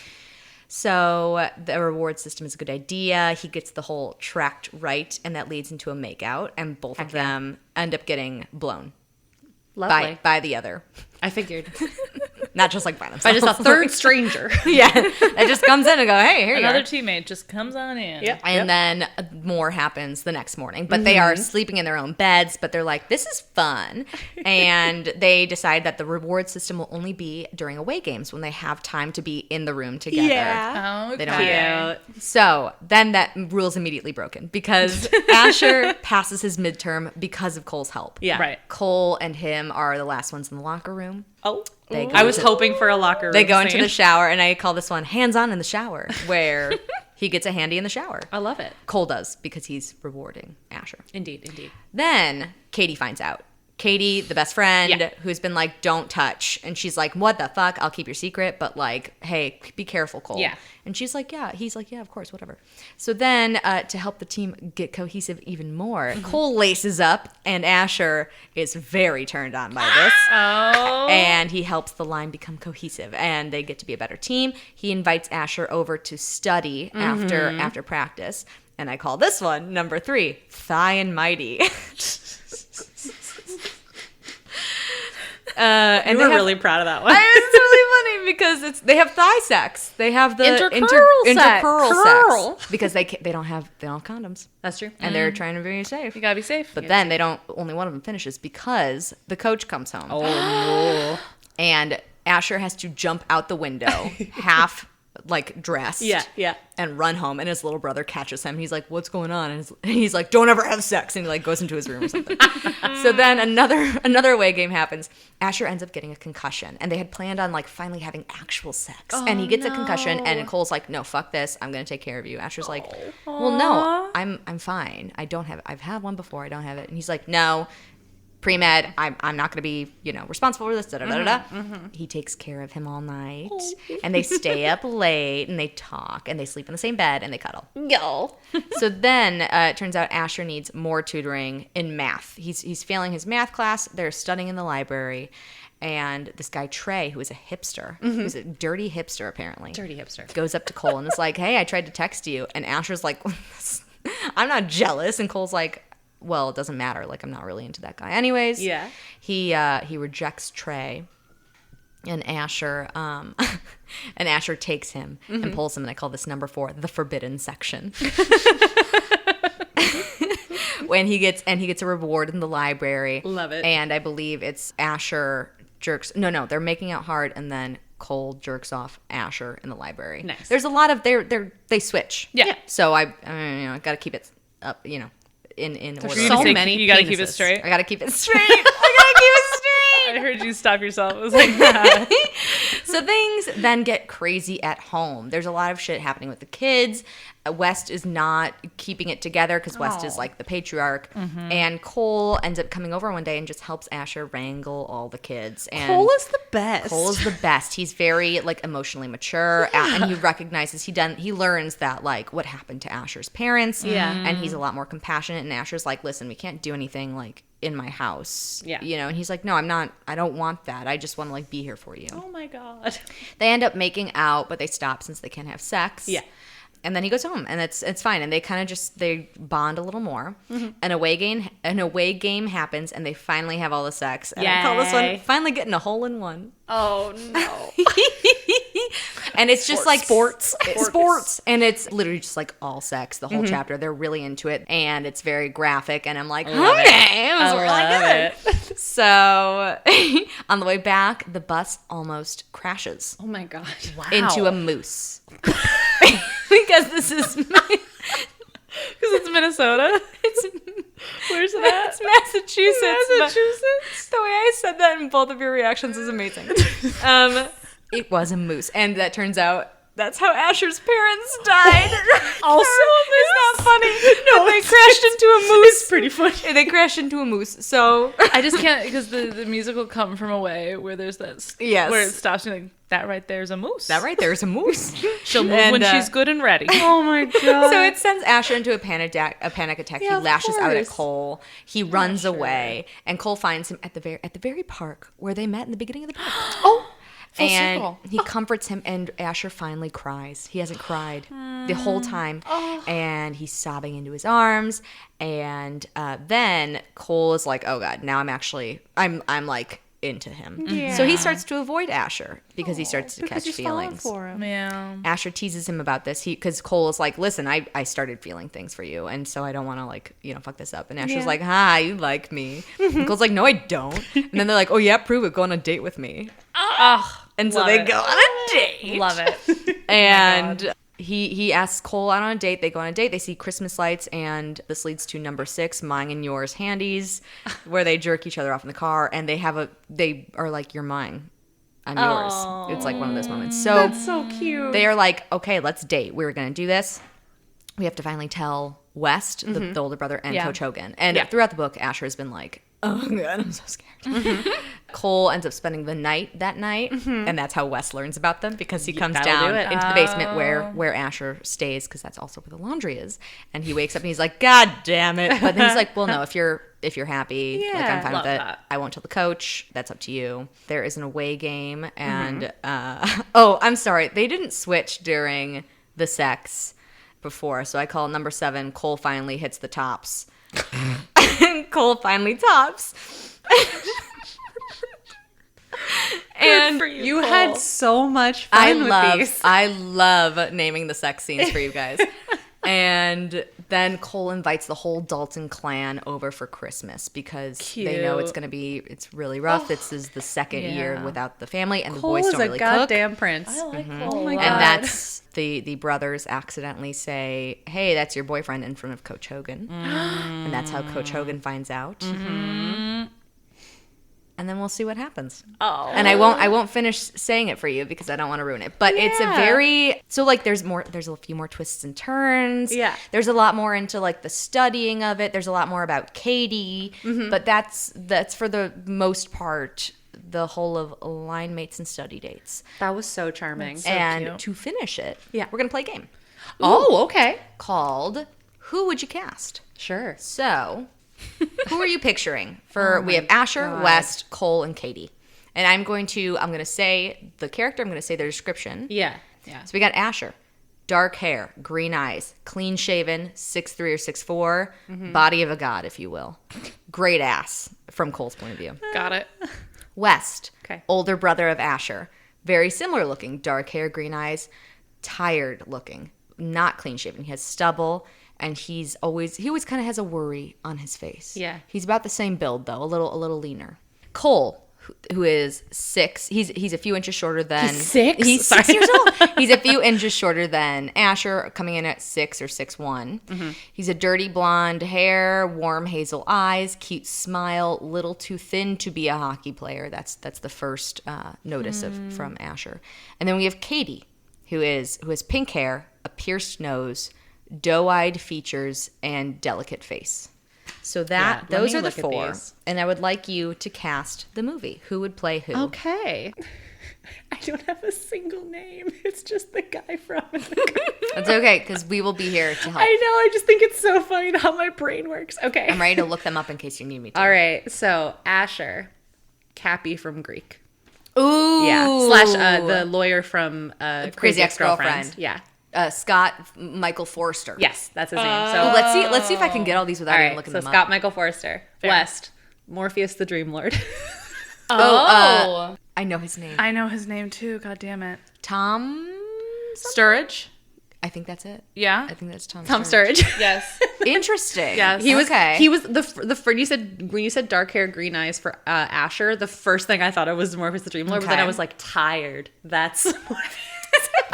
So the reward system is a good idea. He gets the whole tract right, and that leads into a makeout, and both of them end up getting blown by the other.
I figured.
Not just like by themselves.
By just a third stranger.
Yeah. That just comes in and go, hey, here
Another
you are.
teammate just comes on in.
Yep.
And then more happens the next morning. But they are sleeping in their own beds, but they're like, this is fun. And they decide that the reward system will only be during away games when they have time to be in the room together.
Oh, okay.
They don't So then that rule's immediately broken because Asher passes his midterm because of Cole's help.
Yeah.
Right.
Cole and him are the last ones in the locker room.
Oh.
They go
I was
to-
hoping for a locker room
They go into
scene.
the shower, and I call this one hands-on in the shower, where he gets a handy in the shower.
I love it.
Cole does, because he's rewarding Asher.
Indeed.
Then Katie finds out. Katie, the best friend, who's been like, don't touch. And she's like, what the fuck? I'll keep your secret. But like, hey, be careful, Cole.
Yeah.
And she's like, yeah. He's like, yeah, of course, whatever. So then to help the team get cohesive even more, Cole laces up and Asher is very turned on by this.
Oh.
And he helps the line become cohesive and they get to be a better team. He invites Asher over to study after practice. And I call this one, number 3, Thigh and Mighty. And
You
they
were
have,
really proud of that one.
it's really funny because they have thigh sex. They have the intercurl sex because they don't have condoms.
That's true.
And they're trying to be safe.
You gotta be safe.
But then they don't. Only one of them finishes because the coach comes home.
Oh, no.
And Asher has to jump out the window, half like dressed.
Yeah.
And run home, and his little brother catches him. He's like, "What's going on?" And he's like, "Don't ever have sex." And he like goes into his room or something. So then another away game happens. Asher ends up getting a concussion, and they had planned on like finally having actual sex. And he gets a concussion, and Nicole's like, "No, fuck this. I'm gonna take care of you." Asher's like, "Well, no, I'm fine. I've had one before. I don't have it." And he's like, "No." Pre-med, I'm not going to be, responsible for this, He takes care of him all night, and they stay up late, and they talk, and they sleep in the same bed, and they cuddle.
Yo.
So then it turns out Asher needs more tutoring in math. He's failing his math class. They're studying in the library, and this guy, Trey, who is a hipster, who's a dirty hipster, apparently.
Dirty hipster.
Goes up to Cole and is like, hey, I tried to text you. And Asher's like, I'm not jealous. And Cole's like, well, it doesn't matter. Like, I'm not really into that guy. Anyways,
Yeah.
He rejects Trey, and Asher takes him and pulls him. And I call this number 4, the forbidden section. When he gets a reward in the library.
Love it.
And I believe it's Asher jerks. No, they're making out hard, and then Cole jerks off Asher in the library.
Nice.
There's a lot of they switch.
Yeah.
So I got to keep it up. In order.
so many
You gotta keep it
penises.
straight.
I gotta keep it straight. I gotta keep it straight.
I heard you stop yourself. It was like,
So things then get crazy at home. There's a lot of shit happening with the kids. West is not keeping it together because West is like the patriarch. And Cole ends up coming over one day and just helps Asher wrangle all the kids. And
Cole is the best.
Cole is the best. He's very like emotionally mature, and he recognizes he learns that like what happened to Asher's parents.
Yeah.
And he's a lot more compassionate. And Asher's like, listen, we can't do anything like in my house.
Yeah.
And he's like, no, I don't want that. I just want to like be here for you.
Oh my god.
They end up making out, but they stop since they can't have sex.
Yeah.
And then he goes home, and it's fine. And they kind of they bond a little more. An away game happens, and they finally have all the sex. And I call this one
Yay.
finally getting a hole in one.
Oh no.
And it's just like
Sports.
and it's literally just like all sex the whole chapter. They're really into it, and it's very graphic, and I'm like, okay, it was really good. So on the way back, the bus almost crashes
Oh my god.
into a moose. Because this is
because it's Minnesota. Where's it at?
It's Massachusetts.
Massachusetts.
The way I said that in both of your reactions is amazing. It was a moose, and that turns out That's how Asher's parents died.
Also,
it's not funny. No, they crashed into a moose.
It's pretty funny.
They crashed into a moose. So
I just can't, because the music will come from a way where there's that,
Yes.
where it stops and like, that right there's a moose.
that right there's a moose.
She'll move
And,
when she's good and ready.
Oh my god.
So it sends Asher into a panic attack.
Yeah,
He
of
lashes out at
course.
Cole. He runs away, and Cole finds him at the very park where they met in the beginning of the park.
Oh, full
And
circle.
he comforts him, and Asher finally cries. He hasn't cried the whole time, and he's sobbing into his arms. And then Cole is like, "Oh God, now I'm like into him." So he starts to avoid Asher because he starts to catch feelings.
for him.
Yeah.
Asher teases him about this because Cole is like, "Listen, I started feeling things for you, and so I don't want to like fuck this up." And Asher's like, "Ha, you like me." And Cole's like, "No, I don't." And then they're like, "Oh yeah, prove it. Go on a date with me." And so
love
they
it.
go on a date.
Love it.
And he asks Cole out on a date. They go on a date. They see Christmas lights, and this leads to number 6, mine and yours handies, where they jerk each other off in the car, and they are like, "You're mine, I'm yours." It's like one of those moments. So
That's so cute.
they are like, "Okay, let's date. We're gonna do this. We have to finally tell West, the older brother, and
Yeah.
Coach Hogan." And
Yeah.
throughout the book, Asher has been like, "Oh God, I'm so scared." Cole ends up spending the night that night, and that's how Wes learns about them, because he comes
that'll
down
do it.
into the basement where Asher stays, because that's also where the laundry is. And he wakes up and he's like, "God damn it!" But then he's like, "Well, no, if you're happy, like I'm fine
love
with it.
that.
I won't tell the coach. That's up to you." There is an away game, and oh, I'm sorry, they didn't switch during the sex before, so I call number 7. Cole finally hits the tops. Cole finally tops. And
for you,
You
Cole.
had so much fun with these.
I love naming the sex scenes for you guys. And then Cole invites the whole Dalton clan over for Christmas because they know it's
Cute.
it's really rough. This is the second year
Yeah.
without the family, and the
Cole
boys
is
don't
a
really cook.
goddamn prince.
I like
Mm-hmm.
Cole.
my
a
God.
lot.
And that's the brothers accidentally say, "Hey, that's your boyfriend," in front of Coach Hogan. And that's how Coach Hogan finds out. And then we'll see what happens.
Oh.
And I won't finish saying it for you because I don't want to ruin it. But it's a very there's a few more twists and turns.
Yeah.
There's a lot more into like the studying of it. There's a lot more about Katie. But that's for the most part the whole of line mates and study dates.
That was so charming.
And
cute.
to finish it,
Yeah.
we're gonna play a game
Oh, okay.
called Who Would You Cast?
Sure.
So, who are you picturing? We have Asher,
God.
West, Cole, and Katie. And I'm going to say the character, I'm going to say their description.
Yeah. Yeah.
So we got Asher. Dark hair, green eyes, clean shaven, 6'3" or 6'4", body of a god, if you will. Great ass, from Cole's point of view.
Got it.
West,
Okay.
older brother of Asher. Very similar looking, dark hair, green eyes, tired looking, not clean shaven. He has stubble, and he always kind of has a worry on his face.
Yeah.
He's about the same build though, a little leaner. Cole, who is 6, he's a few inches shorter than
He's 6?
He's 6 years old. He's a few inches shorter than Asher, coming in at 6 or 6'1". He's a dirty blonde hair, warm hazel eyes, cute smile, little too thin to be a hockey player. That's the first notice from Asher. And then we have Katie, who has pink hair, a pierced nose, doe-eyed features, and delicate face. So
let
those
me
are the
look at
4.
these.
And I would like you to cast the movie. Who would play who?
Okay. I don't have a single name. It's just the guy from it.
That's okay, because we will be here to help.
I know. I just think it's so funny how my brain works. Okay.
I'm ready to look them up in case you need me to.
All right. So Asher, Cappy from Greek.
Ooh.
Yeah. Slash the lawyer from
Crazy Ex-Girlfriend.
Yeah.
Scott Michael Forster.
Yes, that's his name.
Ooh,
So
let's see if I can get all these without
all
even
right.
looking
So
them
Scott
up.
Michael Forster.
Fair.
West, Morpheus the Dream Lord.
Oh.
I know his name.
I know his name too. God damn it.
Tom.
Sturridge.
I think that's it.
Yeah.
I think that's Tom.
Tom
Sturridge.
Sturridge.
Yes.
Interesting.
Yes.
He was
okay.
He was the when you said dark hair, green eyes for Asher. The first thing I thought of was Morpheus the Dream Lord, but then
Okay.
I was like tired. That's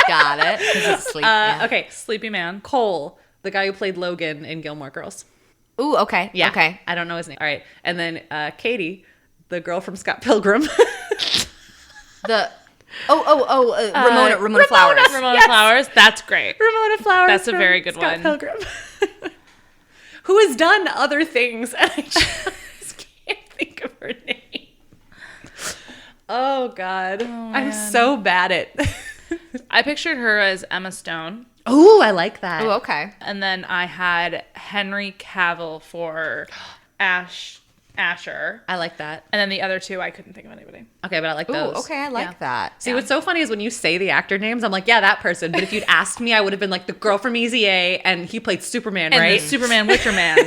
Got it. 'Cause he's asleep. Yeah.
okay.
Sleepy man.
Cole, the guy who played Logan in Gilmore Girls.
Ooh. Okay.
Yeah.
Okay.
I don't know his name. All right. And then Katie, the girl from Scott Pilgrim.
Ramona Flowers.
Ramona Flowers. That's great.
Ramona Flowers.
That's a
from
very good
Scott
one.
Pilgrim. Who has done other things, and I just can't think of her name. Oh, God. I'm so bad at...
I pictured her as Emma Stone.
Oh, I like that.
Oh, okay.
And then I had Henry Cavill for Asher.
I like that.
And then the other two, I couldn't think of anybody.
Okay, but I like
Ooh,
those.
okay, I like that.
See, what's so funny is when you say the actor names, I'm like, yeah, that person. But if you'd asked me, I would have been like the girl from Easy A, and he played Superman,
And
right?
the Superman Witcher Man.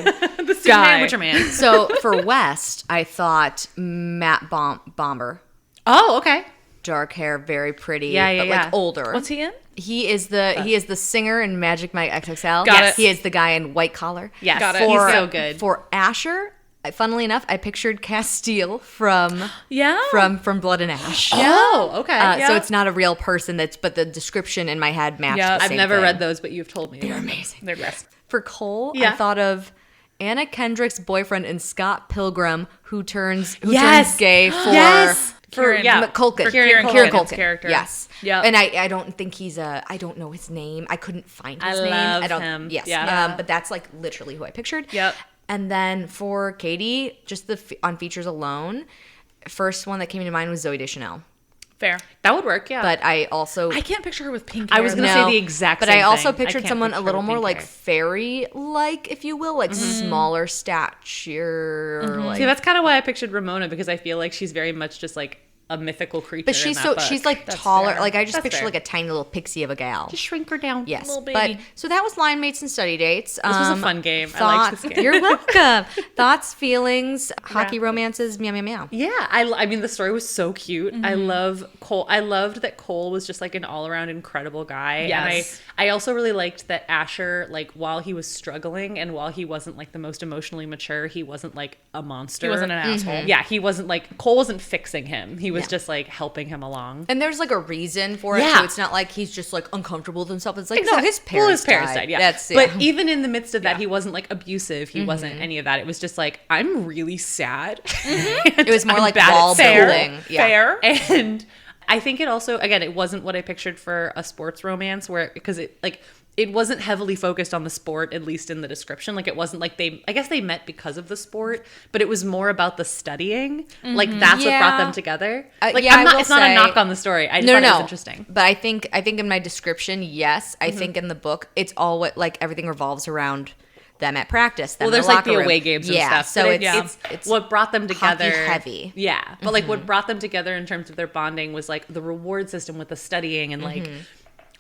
The Superman Witcher Man.
So for West, I thought Matt Bomber.
Oh, okay.
Dark hair, very pretty,
Yeah,
but
yeah.
like older.
What's he in?
He is the singer in Magic Mike XXL.
Got it.
He is the guy in White Collar.
Yes,
Got it.
he's so good.
For Asher, funnily enough, I pictured Castile from Blood and Ash.
Oh, okay.
So it's not a real person. But the description in my head matched.
Yeah.
the
I've
same
never
thing.
read those, but you've told me.
They're amazing.
They're best.
For Cole, I
Yeah.
thought of Anna Kendrick's boyfriend in Scott Pilgrim, who turns
Yes.
gay for
Yes.
Kieran-
Culkin.
For Kieran Culkin's
Culkin.
character.
Yes.
Yeah.
And I don't think he's I don't know his name. I couldn't find his name.
love
I don't.
him.
Yes.
Yeah.
But that's like literally who I pictured.
Yep.
And then for Katie, just on features alone, first one that came to mind was Zooey Deschanel.
Fair.
That would work, yeah.
But I also
I can't picture her with pink hair.
I was gonna say the exact
but
same
I also
thing. I
pictured
can't
someone a
picture
little
with
more
pink
like
hair.
fairy-like, if you will, like smaller stature. Like,
See, that's kind of why I pictured Ramona, because I feel like she's very much just like a mythical creature.
but she's
in
so
that book.
she's like
That's
taller.
fair.
Like I just
That's
picture
fair.
like a tiny little pixie of a gal.
Just shrink her down.
Yes,
Little
but
baby.
so that was line mates and study dates. This
was a fun game. I liked this game.
You're welcome. Thoughts, feelings, hockey romances, meow meow meow.
Yeah, I mean the story was so cute. I love Cole. I loved that Cole was just like an all around incredible guy.
Yes.
And I also really liked that Asher, like while he was struggling and while he wasn't like the most emotionally mature, he wasn't like a monster.
He wasn't an asshole.
Yeah, he wasn't like Cole wasn't fixing him. He was
Yeah.
just like helping him along.
And there's like a reason for it.
Yeah.
So it's not like he's just like uncomfortable with himself. It's like no,
Exactly.
his parents
died. Yeah.
That's
But even in the midst of that,
Yeah.
he wasn't like abusive. He wasn't any of that. It was just like, I'm really sad.
It was more
I'm
like
bad at
wall
school.
building. Yeah.
Fair.
And I think it also, again, it wasn't what I pictured for a sports romance, where because it wasn't heavily focused on the sport, at least in the description. Like it wasn't like I guess they met because of the sport, but it was more about the studying. Like that's what brought
Yeah.
them together.
Yeah, I will
it's not a
say-
knock on the story. I just thought it was interesting.
But I think in my description, yes. I think in the book, it's all what like everything revolves around them at practice. Them
Well,
in
there's
the
like the
locker room.
away games and
yeah,
stuff.
So
but
it's
what brought them together.
hockey heavy.
Yeah, but like what brought them together in terms of their bonding was like the reward system with the studying and like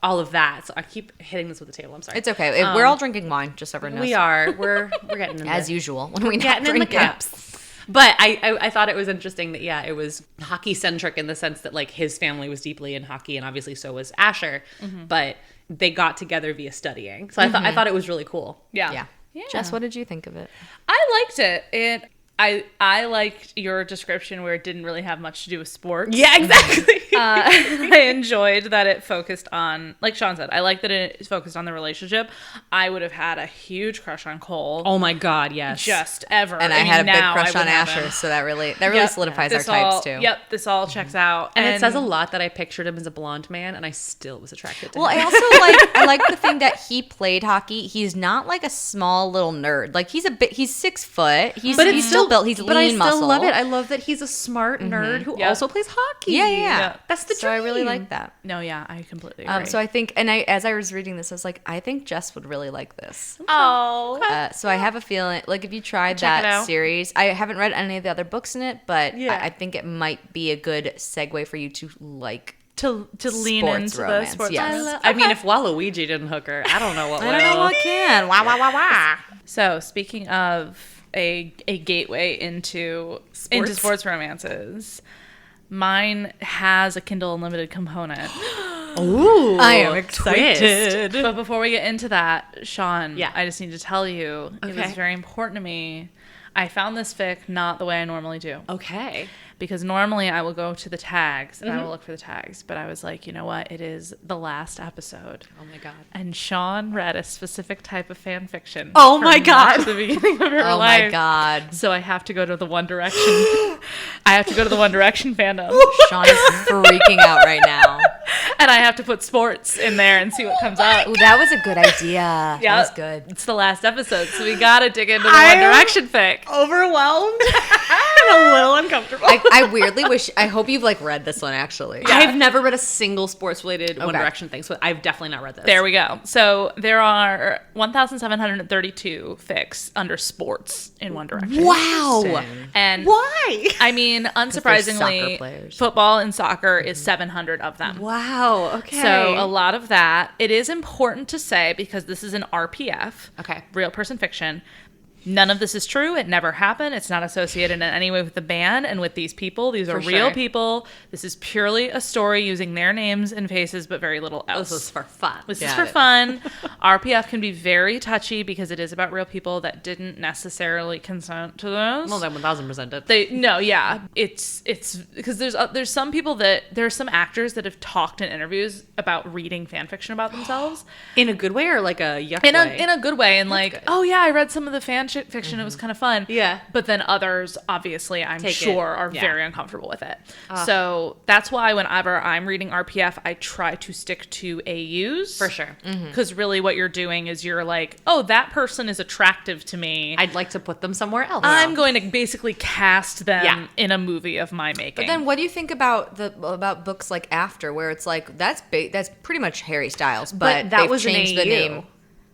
all of that. So I keep hitting this with the table. I'm sorry.
It's okay. We're all drinking wine, just so everyone knows.
We are. We're getting in
as
there.
usual when we not
Getting in the
drinking.
cups. But I thought it was interesting that, yeah, it was hockey centric in the sense that like his family was deeply in hockey and obviously so was Asher, but they got together via studying. So I thought it was really cool.
Yeah. Jess, what did you think of it?
I liked it. I liked your description where it didn't really have much to do with sports.
Yeah, exactly.
I enjoyed that it focused on, like Sean said, I like that it focused on the relationship. I would have had a huge crush on Cole.
Oh my God, yes.
Just ever.
And I had a big
now
crush
I
on
would have
Asher,
him.
so that really
Yep.
solidifies our
This
types
all-
too.
Yep, this all checks out.
And it says a lot that I pictured him as a blonde man, and I still was attracted to
Well,
him.
I also I like the thing that he played hockey. He's not like a small little nerd. Like he's 6 foot. He's still built. He's
but I
lean
still
muscle.
love it. I love that he's a smart nerd who
Yep.
also plays hockey.
Yeah.
That's the
So I really
dream.
like that.
No, yeah, I completely agree.
So I think, as I was reading this, I was like, I think Jess would really like this.
oh.
So I have a feeling, like if you tried
Check it
that
out.
series, I haven't read any of the other books in it, but
Yeah.
I think it might be a good segue for you to like.
To lean
Sports
into
romance,
the sports
yes.
romance.
I mean, if Waluigi didn't hook her, I don't know what
I don't know what can. Wah wah wah wah.
So speaking of a gateway into sports romances, mine has a Kindle Unlimited component.
Ooh,
I am excited.
But before we get into that, Sean,
Yeah.
I just need to tell you, it was
Okay.
very important to me. I found this fic not the way I normally do.
Okay.
Because normally I will go to the tags and I will look for the tags. But I was like, you know what? It is the last episode.
Oh my God.
And Sean read a specific type of fan fiction.
Oh my God.
At the beginning of her
Oh
life.
my God.
So I have to go to the One Direction. I have to go to the One Direction fandom.
Sean is freaking out right now.
And I have to put sports in there and see what comes up.
Ooh, that was a good idea.
Yeah,
That was good.
It's the last episode, so we gotta dig into the One Direction fic.
Overwhelmed and a little uncomfortable.
I weirdly wish. I hope you've like read this one actually.
Yeah.
I've never read a single sports-related One
Okay.
Direction thing, so I've definitely not read this.
There we go. So there are 1,732 fics under sports in One Direction.
Wow.
And
Why?
I mean,
soccer
unsurprisingly,
players.
football and soccer is 700 of them.
Wow. Okay.
So a lot of that. It is important to say, because this is an RPF,
Okay.
real person fiction. None of this is true. It never happened. It's not associated in any way with the band and with these people. These are
For
real
sure.
people. This is purely a story using their names and faces, but very little else.
This is for fun.
This is
Got
for
it.
fun. RPF can be very touchy because it is about real people that didn't necessarily consent to this.
Well, then 1,000% it.
It's because there's some people that there are some actors that have talked in interviews about reading fan fiction about themselves
In a good way or like a yuck
in
way?
a good way, and like,
good.
oh yeah, I read some of the fiction, it was kind of fun.
Yeah.
But then others, obviously, I'm
Take it.
sure are
Yeah.
very uncomfortable with it. So that's why whenever I'm reading RPF, I try to stick to AUs.
For sure.
Because really what you're doing is you're like, oh, that person is attractive to me.
I'd like to put them somewhere else.
I'm going to basically cast them
Yeah.
in a movie of my making.
But then, what do you think about about books like After, where it's like that's pretty much Harry Styles, but
that
they've
was an
changed the
AU.
name.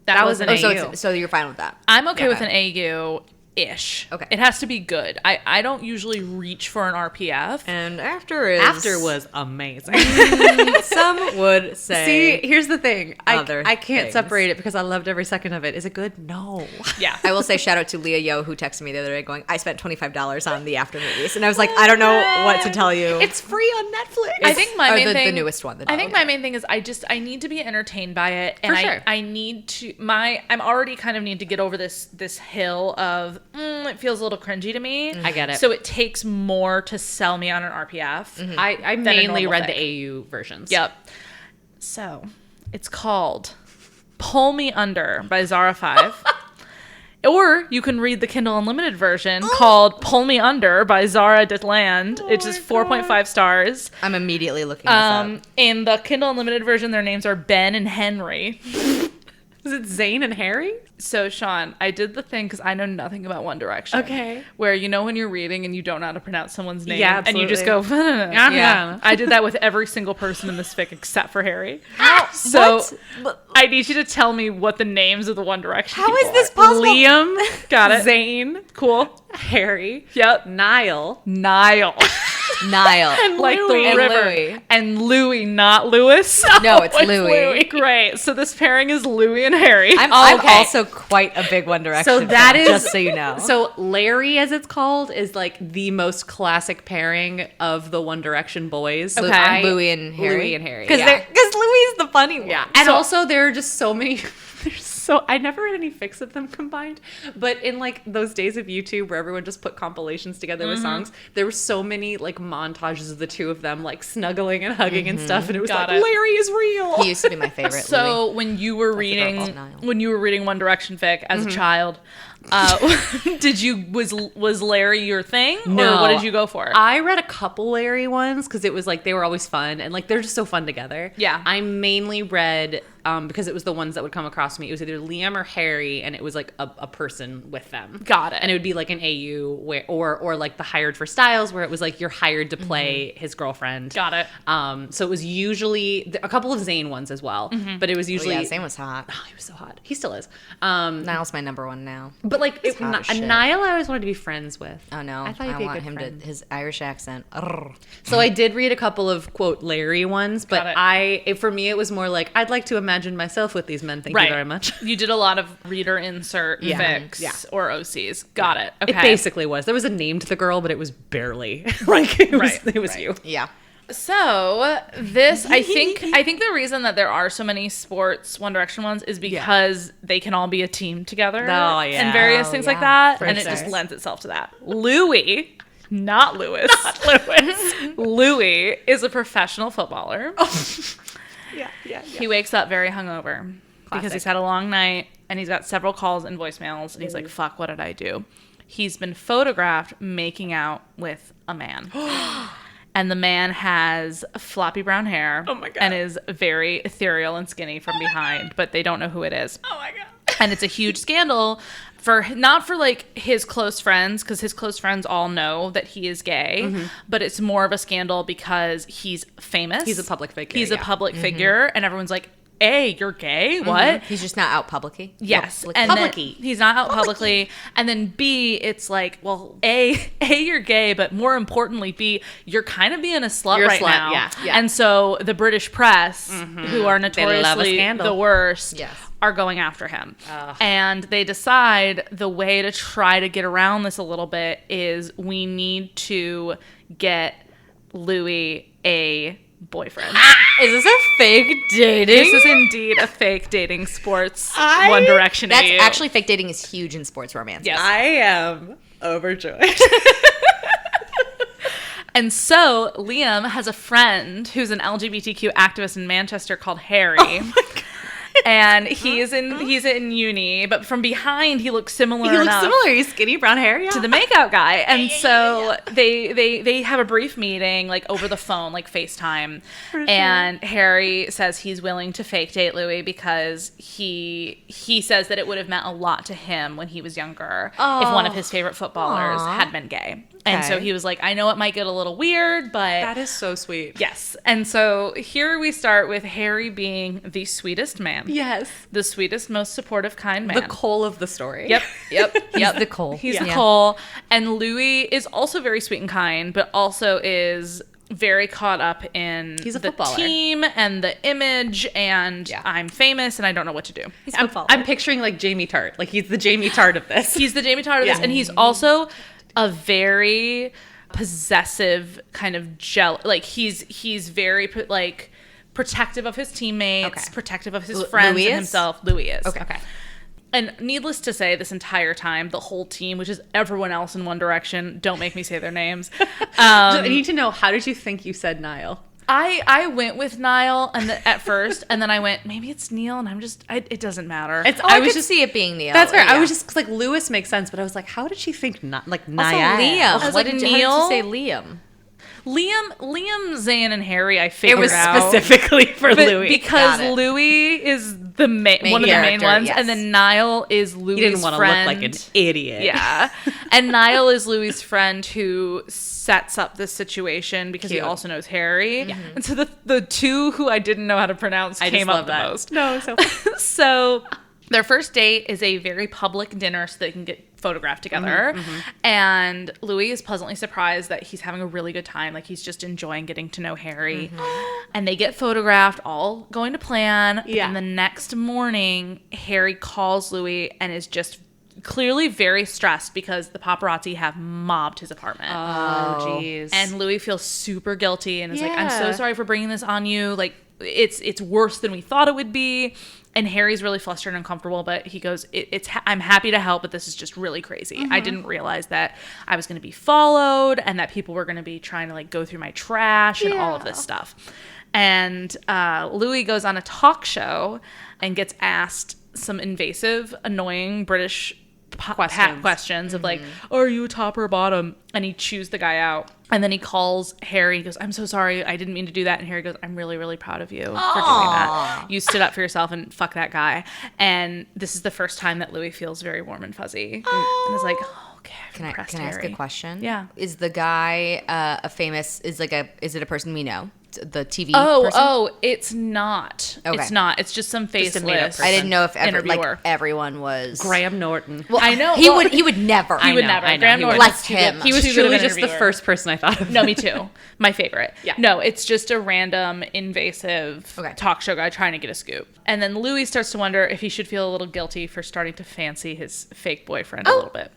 that was an
an
AU.
Oh, so you're fine with that?
I'm okay
Yeah.
with an AU-ish.
Okay.
It has to be good. I don't usually reach for an RPF.
And After is
After was amazing.
some would say.
See, here's the thing.
Other
I can't
things.
separate it because I loved every second of it. Is it good? No.
Yeah.
I will say shout out to Leah Yo, who texted me the other day going, I spent $25 on the After movies. And I was like, I don't know what to tell you.
It's free on Netflix.
I think my
or
main
the
thing,
newest one.
I think my main thing is I need to be entertained by it, and
For sure.
I need to I'm already kind of need to get over this hill of it feels a little cringy to me.
I get it.
So it takes more to sell me on an RPF.
I
than a
mainly
normal
read
fic.
the AU versions.
Yep. So it's called "Pull Me Under" by Zara 5. Or you can read the Kindle Unlimited version called "Pull Me Under" by Zara Ditland. It's just 4.5 stars.
I'm immediately looking this up.
In the Kindle Unlimited version, their names are Ben and Henry.
Is it Zayn and Harry?
So, Sean, I did the thing because I know nothing about One Direction.
Okay.
Where you know when you're reading and you don't know how to pronounce someone's name,
Yeah,
and you just go,
absolutely.
yeah. I did that with every single person in this fic except for Harry. So I need you to tell me what the names of the One Direction.
How is
people
this
are.
possible?
Liam,
Got it.
Zayn,
Cool.
Harry,
Yep.
Niall,
Niall,
Niall.
like
Louis.
the
And
river,
Louis.
and Louis, not Lewis.
No, it's Louis.
Great. So this pairing is Louis and Harry.
I'm
Okay.
also quite a big One Direction
So that
fan,
is-
just so you know.
So Larry, as it's called, is like the most classic pairing of the One Direction boys.
Okay.
Louis and Harry.
Louis and Harry.
Because
yeah.
Louis is the funny one.
Yeah. And
So-
also there are just so many I never read any fics of them combined, but in like those days of YouTube where everyone just put compilations together with songs, there were so many like montages of the two of them like snuggling and hugging and stuff, and it was
Got
like
it.
Larry is real.
He used to be my favorite. Louis.
So when you were
adorable.
reading
Niall.
One Direction fic as a child, was Larry your thing?
No.
Or what did you go for?
I read a couple Larry ones because it was like they were always fun and like they're just so fun together.
Yeah.
I mainly read because it was the ones that would come across me. It was either Liam or Harry, and it was like a person with them.
Got it.
And it would be like an AU where or like the Hired for Styles, where it was like you're hired to play his girlfriend.
Got it.
So it was usually a couple of Zayn ones as well, but it was
Oh,
usually
yeah, Zayn was hot.
Oh, he was so hot. He still is.
Niall's my number one now.
But like
hot as shit.
Niall, I always wanted to be friends with.
Oh no,
I thought he'd
I
be a
want
good
him
friend.
to his Irish accent. Urgh.
So I did read a couple of quote Larry ones, but
Got it.
for me it was more like I'd like to imagine myself with these men. Thank
Right.
you very much.
You did a lot of reader insert fics
Yeah.
or OCs. Got it. Okay.
It basically was. There was a name to the girl, but it was barely like it was
Right,
it was
right.
you.
Yeah.
So this, I think the reason that there are so many sports One Direction ones is because they can all be a team together and various things like that, and it just lends itself to that. Louis, not Lewis, Louis is a professional footballer. Yeah. He wakes up very hungover because he's had a long night and he's got several calls and voicemails, and he's like, "Fuck, what did I do?" He's been photographed making out with a man. And the man has floppy brown hair and is very ethereal and skinny from behind, but they don't know who it is. Oh my God. And it's a huge scandal not for like his close friends, because his close friends all know that he is gay, but it's more of a scandal because he's famous.
He's a public figure.
He's a public figure, and everyone's like, A, you're gay? What?
He's just not out publicly?
Yes.
No,
and publicly. He's not out publicly. And then B, it's like, well, A, you're gay, but more importantly, B, you're kind of being a slut now.
Yeah.
And so the British press, who are notoriously the worst, are going after him. And they decide the way to try to get around this a little bit is we need to get Louis a boyfriend.
Is this a fake dating?
This is indeed a fake dating sports One Direction.
That's actually fake dating is huge in sports romance.
Yes.
I am overjoyed.
And so Liam has a friend who's an LGBTQ activist in Manchester called Harry. Oh my God. And he's in uni, but from behind he looks similar.
He's skinny, brown hair,
to the makeout guy. And so they have a brief meeting, like over the phone, like FaceTime. And Harry says he's willing to fake date Louis because he says that it would have meant a lot to him when he was younger if one of his favorite footballers had been gay. And so he was like, I know it might get a little weird, but...
That is so sweet.
Yes. And so here we start with Harry being the sweetest man.
Yes.
The sweetest, most supportive, kind man.
The Cole of the story.
Yep.
He's the Cole.
He's the Cole. And Louis is also very sweet and kind, but also is very caught up in the team and the image and I'm famous and I don't know what to do.
I'm picturing like Jamie Tart. Like he's the Jamie Tart of this.
He's the Jamie Tart of this. And he's also a very possessive kind of like he's very like protective of his teammates, protective of his friends and himself. Louis is. Okay. And needless to say, this entire time, the whole team, which is everyone else in One Direction, don't make me say their names.
I need to know, how did you think you said Niall?
I went with Niall at first, and then I went, maybe it's Neil, and it doesn't matter.
I could see it being Neil.
That's fair. I was just like, Lewis makes sense, but I was like, how did she think Niall?
Liam.
I was like, Neil?
How did you say Liam?
Liam, Zayn, and Harry, I figured out.
It was specifically for Louis.
Because Louis is the one of the main ones, and then Niall is Louis' friend. He didn't want to look like an
idiot.
Yeah. And Niall is Louis' friend who sets up this situation because he also knows Harry. Yeah. And so the two who I didn't know how to pronounce came up the most.
No, so
So their first date is a very public dinner so they can get photographed together. And Louis is pleasantly surprised that he's having a really good time. Like he's just enjoying getting to know Harry. And they get photographed, all going to plan. Yeah. And the next morning, Harry calls Louis and is just clearly very stressed because the paparazzi have mobbed his apartment.
Oh, jeez.
And Louis feels super guilty and is like, I'm so sorry for bringing this on you. Like, it's worse than we thought it would be. And Harry's really flustered and uncomfortable, but he goes, I'm happy to help, but this is just really crazy. I didn't realize that I was going to be followed and that people were going to be trying to like go through my trash and all of this stuff. And Louis goes on a talk show and gets asked some invasive, annoying British questions of like, are you a top or a bottom? And he chews the guy out. And then he calls Harry. He goes, I'm so sorry. I didn't mean to do that. And Harry goes, I'm really, really proud of you for doing that. You stood up for yourself and fuck that guy. And this is the first time that Louis feels very warm and fuzzy. And is like, okay,
can I ask a question?
Yeah.
Is the guy is it a person we know? The TV person?
Oh, it's not.
Okay.
It's not. It's just some faceless.
I didn't know if everyone was
Graham Norton.
Well, I know. He would never.
He would never. Graham Norton.
Bless him.
He was truly just the first person I thought of.
No, me too. My favorite. Yeah. No, it's just a random invasive talk show guy trying to get a scoop. And then Louis starts to wonder if he should feel a little guilty for starting to fancy his fake boyfriend a little bit.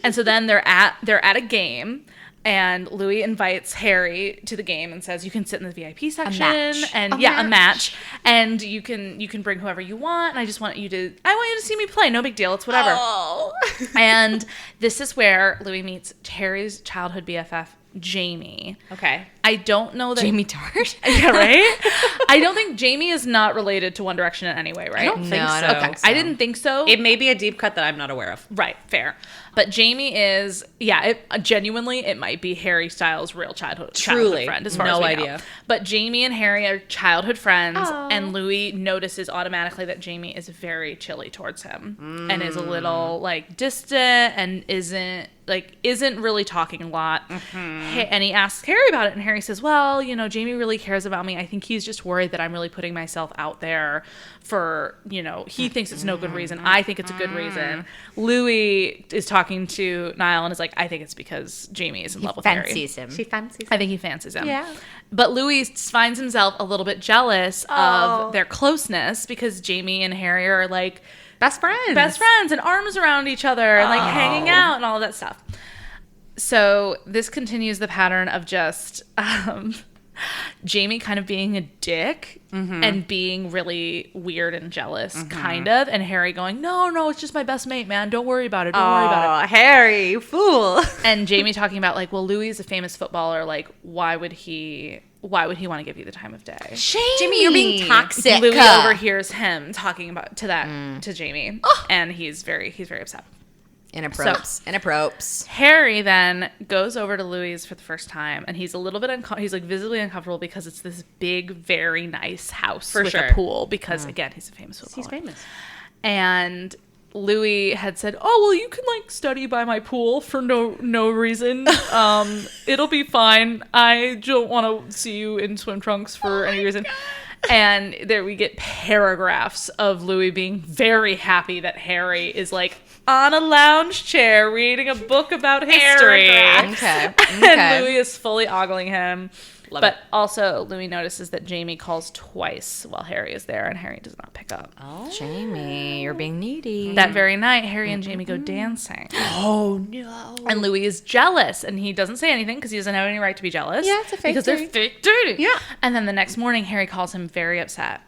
And so then they're at a game. And Louis invites Harry to the game and says, you can sit in the VIP section.
match.
And
A
a match. And you can bring whoever you want. And I want you to see me play. No big deal. It's whatever.
Oh.
And this is where Louis meets Harry's childhood BFF, Jamie.
Okay.
I don't know that
Jamie Tart.
Yeah, right? I don't think Jamie is not related to One Direction in any way, right?
I don't think
No, I
so.
don't
Okay,
think so.
I didn't think so.
It may be a deep cut that I'm not aware of.
Right, fair. But Jamie is, genuinely, it might be Harry Styles' real childhood
Truly.
friend, as far
No
as we
idea.
know. But Jamie and Harry are childhood friends, and Louis notices automatically that Jamie is very chilly towards him, and is a little distant, and isn't really talking a lot. And he asks Harry about it, and Harry says, well, Jamie really cares about me. I think he's just worried that I'm really putting myself out there for, he thinks it's no good reason. I think it's a good reason. Louis is talking to Niall and is like, I think it's because Jamie is in love with Harry.
Fancies him.
She fancies.
I think he fancies him.
Yeah.
But Louis finds himself a little bit jealous of their closeness because Jamie and Harry are
Best friends.
and arms around each other and hanging out and all of that stuff. So this continues the pattern of just Jamie kind of being a dick and being really weird and jealous, kind of, and Harry going, no, it's just my best mate, man. Don't worry about it. Don't worry about it.
Harry, you fool.
And Jamie talking about well, Louis is a famous footballer. Why would he want to give you the time of day?
Jamie, you're being toxic.
Louis overhears him talking about to Jamie, and he's very upset.
Inappropriate.
Harry then goes over to Louis for the first time, and he's a little bit he's visibly uncomfortable because it's this big, very nice house with
sure.
a pool. Because again, he's a famous footballer.
He's famous.
And Louis had said, "Oh well, you can study by my pool for no reason. It'll be fine. I don't want to see you in swim trunks for any reason." And there we get paragraphs of Louis being very happy that Harry is on a lounge chair reading a book about history.
Okay.
And Louis is fully ogling him.
Love
But
it.
also, Louis notices that Jamie calls twice while Harry is there, and Harry does not pick up.
Oh.
Jamie, you're being needy.
That very night, Harry and Jamie go dancing.
Oh no.
And Louis is jealous, and he doesn't say anything because he doesn't have any right to be jealous.
Yeah, it's a fake
because
dating.
they're fake dating.
Yeah.
And then the next morning, Harry calls him very upset,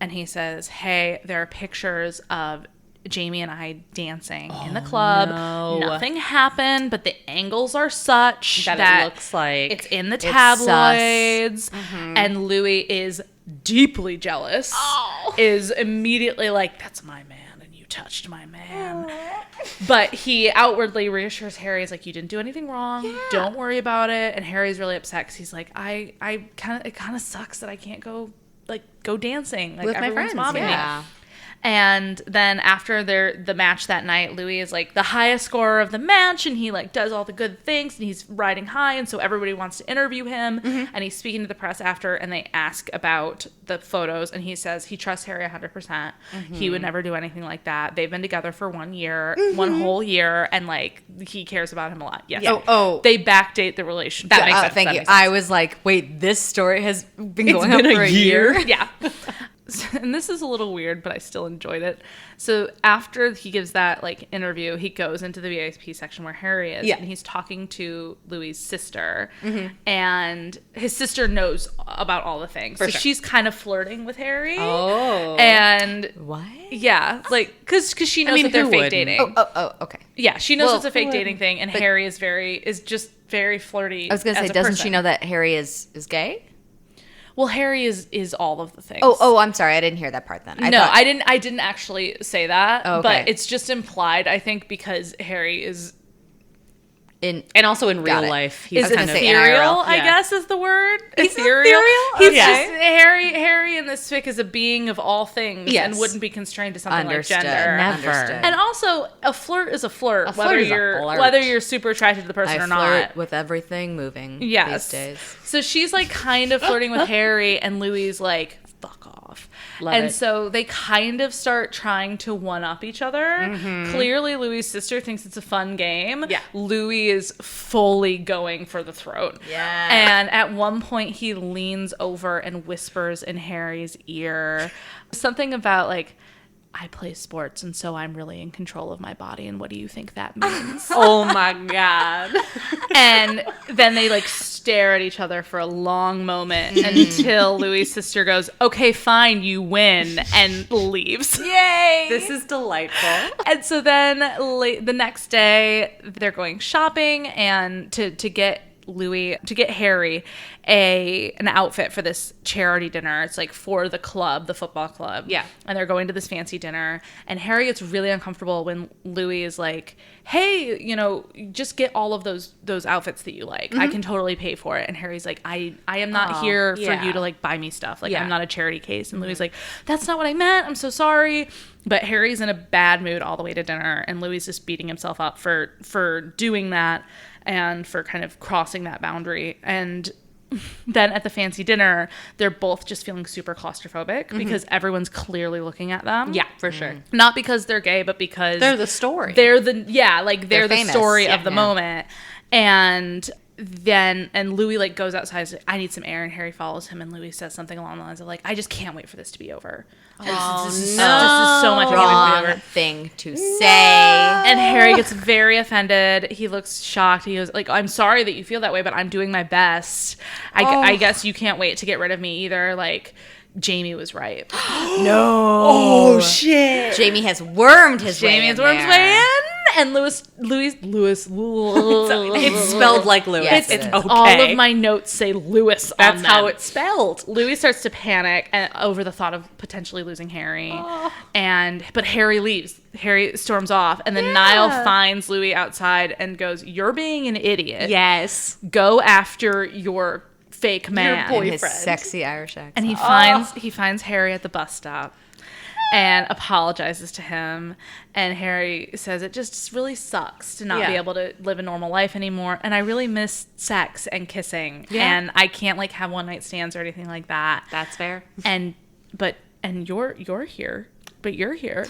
and he says, "Hey, there are pictures of Jamie and I dancing in the club.
no.
Nothing happened, but the angles are such
That it looks like
it's in the
it's
tabloids." And Louis is deeply jealous. Is immediately like, "That's my man, and you touched my man." But he outwardly reassures Harry, is like, "You didn't do anything wrong. Don't worry about it." And Harry's really upset because he's like, it kind of sucks that I can't go dancing
with my
everyone's
friends.
mobbing me."
Yeah.
And then after the match that night, Louis is the highest scorer of the match, and he does all the good things, and he's riding high, and so everybody wants to interview him, and he's speaking to the press after, and they ask about the photos, and he says he trusts Harry 100%. He would never do anything like that. They've been together for 1 year, 1 whole year, and he cares about him a lot. Yes.
Oh.
They backdate the relationship.
That makes sense.
Thank
That
you.
makes sense.
I was like, wait, this story has been going on
been
for
a
a year?
Yeah. And this is a little weird, but I still enjoyed it. So after he gives that interview, he goes into the VIP section where Harry is, and he's talking to Louis' sister, and his sister knows about all the things. So
sure.
she's kind of flirting with Harry.
Oh.
And
What?
yeah, because she knows that they're
who
fake
wouldn't?
dating.
Oh, okay.
Yeah, she knows
Well,
it's a fake
who
dating thing, and Harry is just very flirty.
I was gonna say, doesn't she know that Harry is gay?
Well, Harry is all of the things.
Oh, I'm sorry, I didn't hear that part then.
I didn't actually say that,
Oh, okay.
but it's just implied, I think, because Harry is
In
And also in
Got
real
it.
life, he's
Is it
kind of
the
ethereal,
IRL?
I
Yeah.
guess is the word.
He's ethereal?
He's
Okay.
just Harry in this fic is a being of all things
Yes.
and wouldn't be constrained to something
Understood.
like gender.
Never.
Understood.
And also, a flirt is a flirt,
flirt
whether
is a
you're
flirt.
whether you're super attracted to the person
I
or
flirt
not.
with everything moving
Yes.
these days.
So she's kind of flirting with Harry, and Louis is like, fuck off.
Love
and
it.
so they kind of start trying to one up each other. Clearly, Louis' sister thinks it's a fun game.
Yeah.
Louis is fully going for the throat.
Yeah.
And at one point, he leans over and whispers in Harry's ear something about I play sports, and so I'm really in control of my body. And what do you think that means?
Oh my god.
And then they like stare at each other for a long moment until Louis' sister goes, okay, fine, you win, and leaves.
Yay!
This is delightful.
And so then the next day they're going shopping and to get Harry an outfit for this charity dinner. It's like for the club, the football club.
Yeah.
And they're going to this fancy dinner. And Harry gets really uncomfortable when Louis is like, hey, just get all of those outfits that you like. I can totally pay for it. And Harry's like, I am not here for you to like buy me stuff. Like I'm not a charity case. And Louis is like, that's not what I meant. I'm so sorry. But Harry's in a bad mood all the way to dinner. And Louis is just beating himself up for doing that and for kind of crossing that boundary. And then at the fancy dinner, they're both just feeling super claustrophobic because everyone's clearly looking at them.
Yeah, for sure.
Not because they're gay, but because
They're the story.
They're the
famous.
story of the moment. And Louis like goes outside and says, I need some air, and Harry follows him, and Louis says something along the lines of like, I just can't wait for this to be over. This is so much
Wrong thing to say.
And Harry gets very offended. He looks shocked. He goes like, I'm sorry that you feel that way, but I'm doing my best. I guess you can't wait to get rid of me either. Like, Jamie was right.
No.
Oh, shit.
Jamie has wormed his way in.
Jamie has wormed his way in. And Louis.
It's spelled like Louis.
Yes,
It's
it is.
okay.
All of my notes say Louis on
That's
them.
how it's spelled.
Louis starts to panic over the thought of potentially losing Harry. But Harry leaves. Harry storms off. And then Niall finds Louis outside and goes, you're being an idiot.
Yes.
Go after your fake man.
boy-
In his
boyfriend.
sexy Irish accent.
And he finds Harry at the bus stop and apologizes to him. And Harry says it just really sucks to not be able to live a normal life anymore. And I really miss sex and kissing.
Yeah.
And I can't like have one night stands or anything like that.
That's fair.
And you're here. But you're here.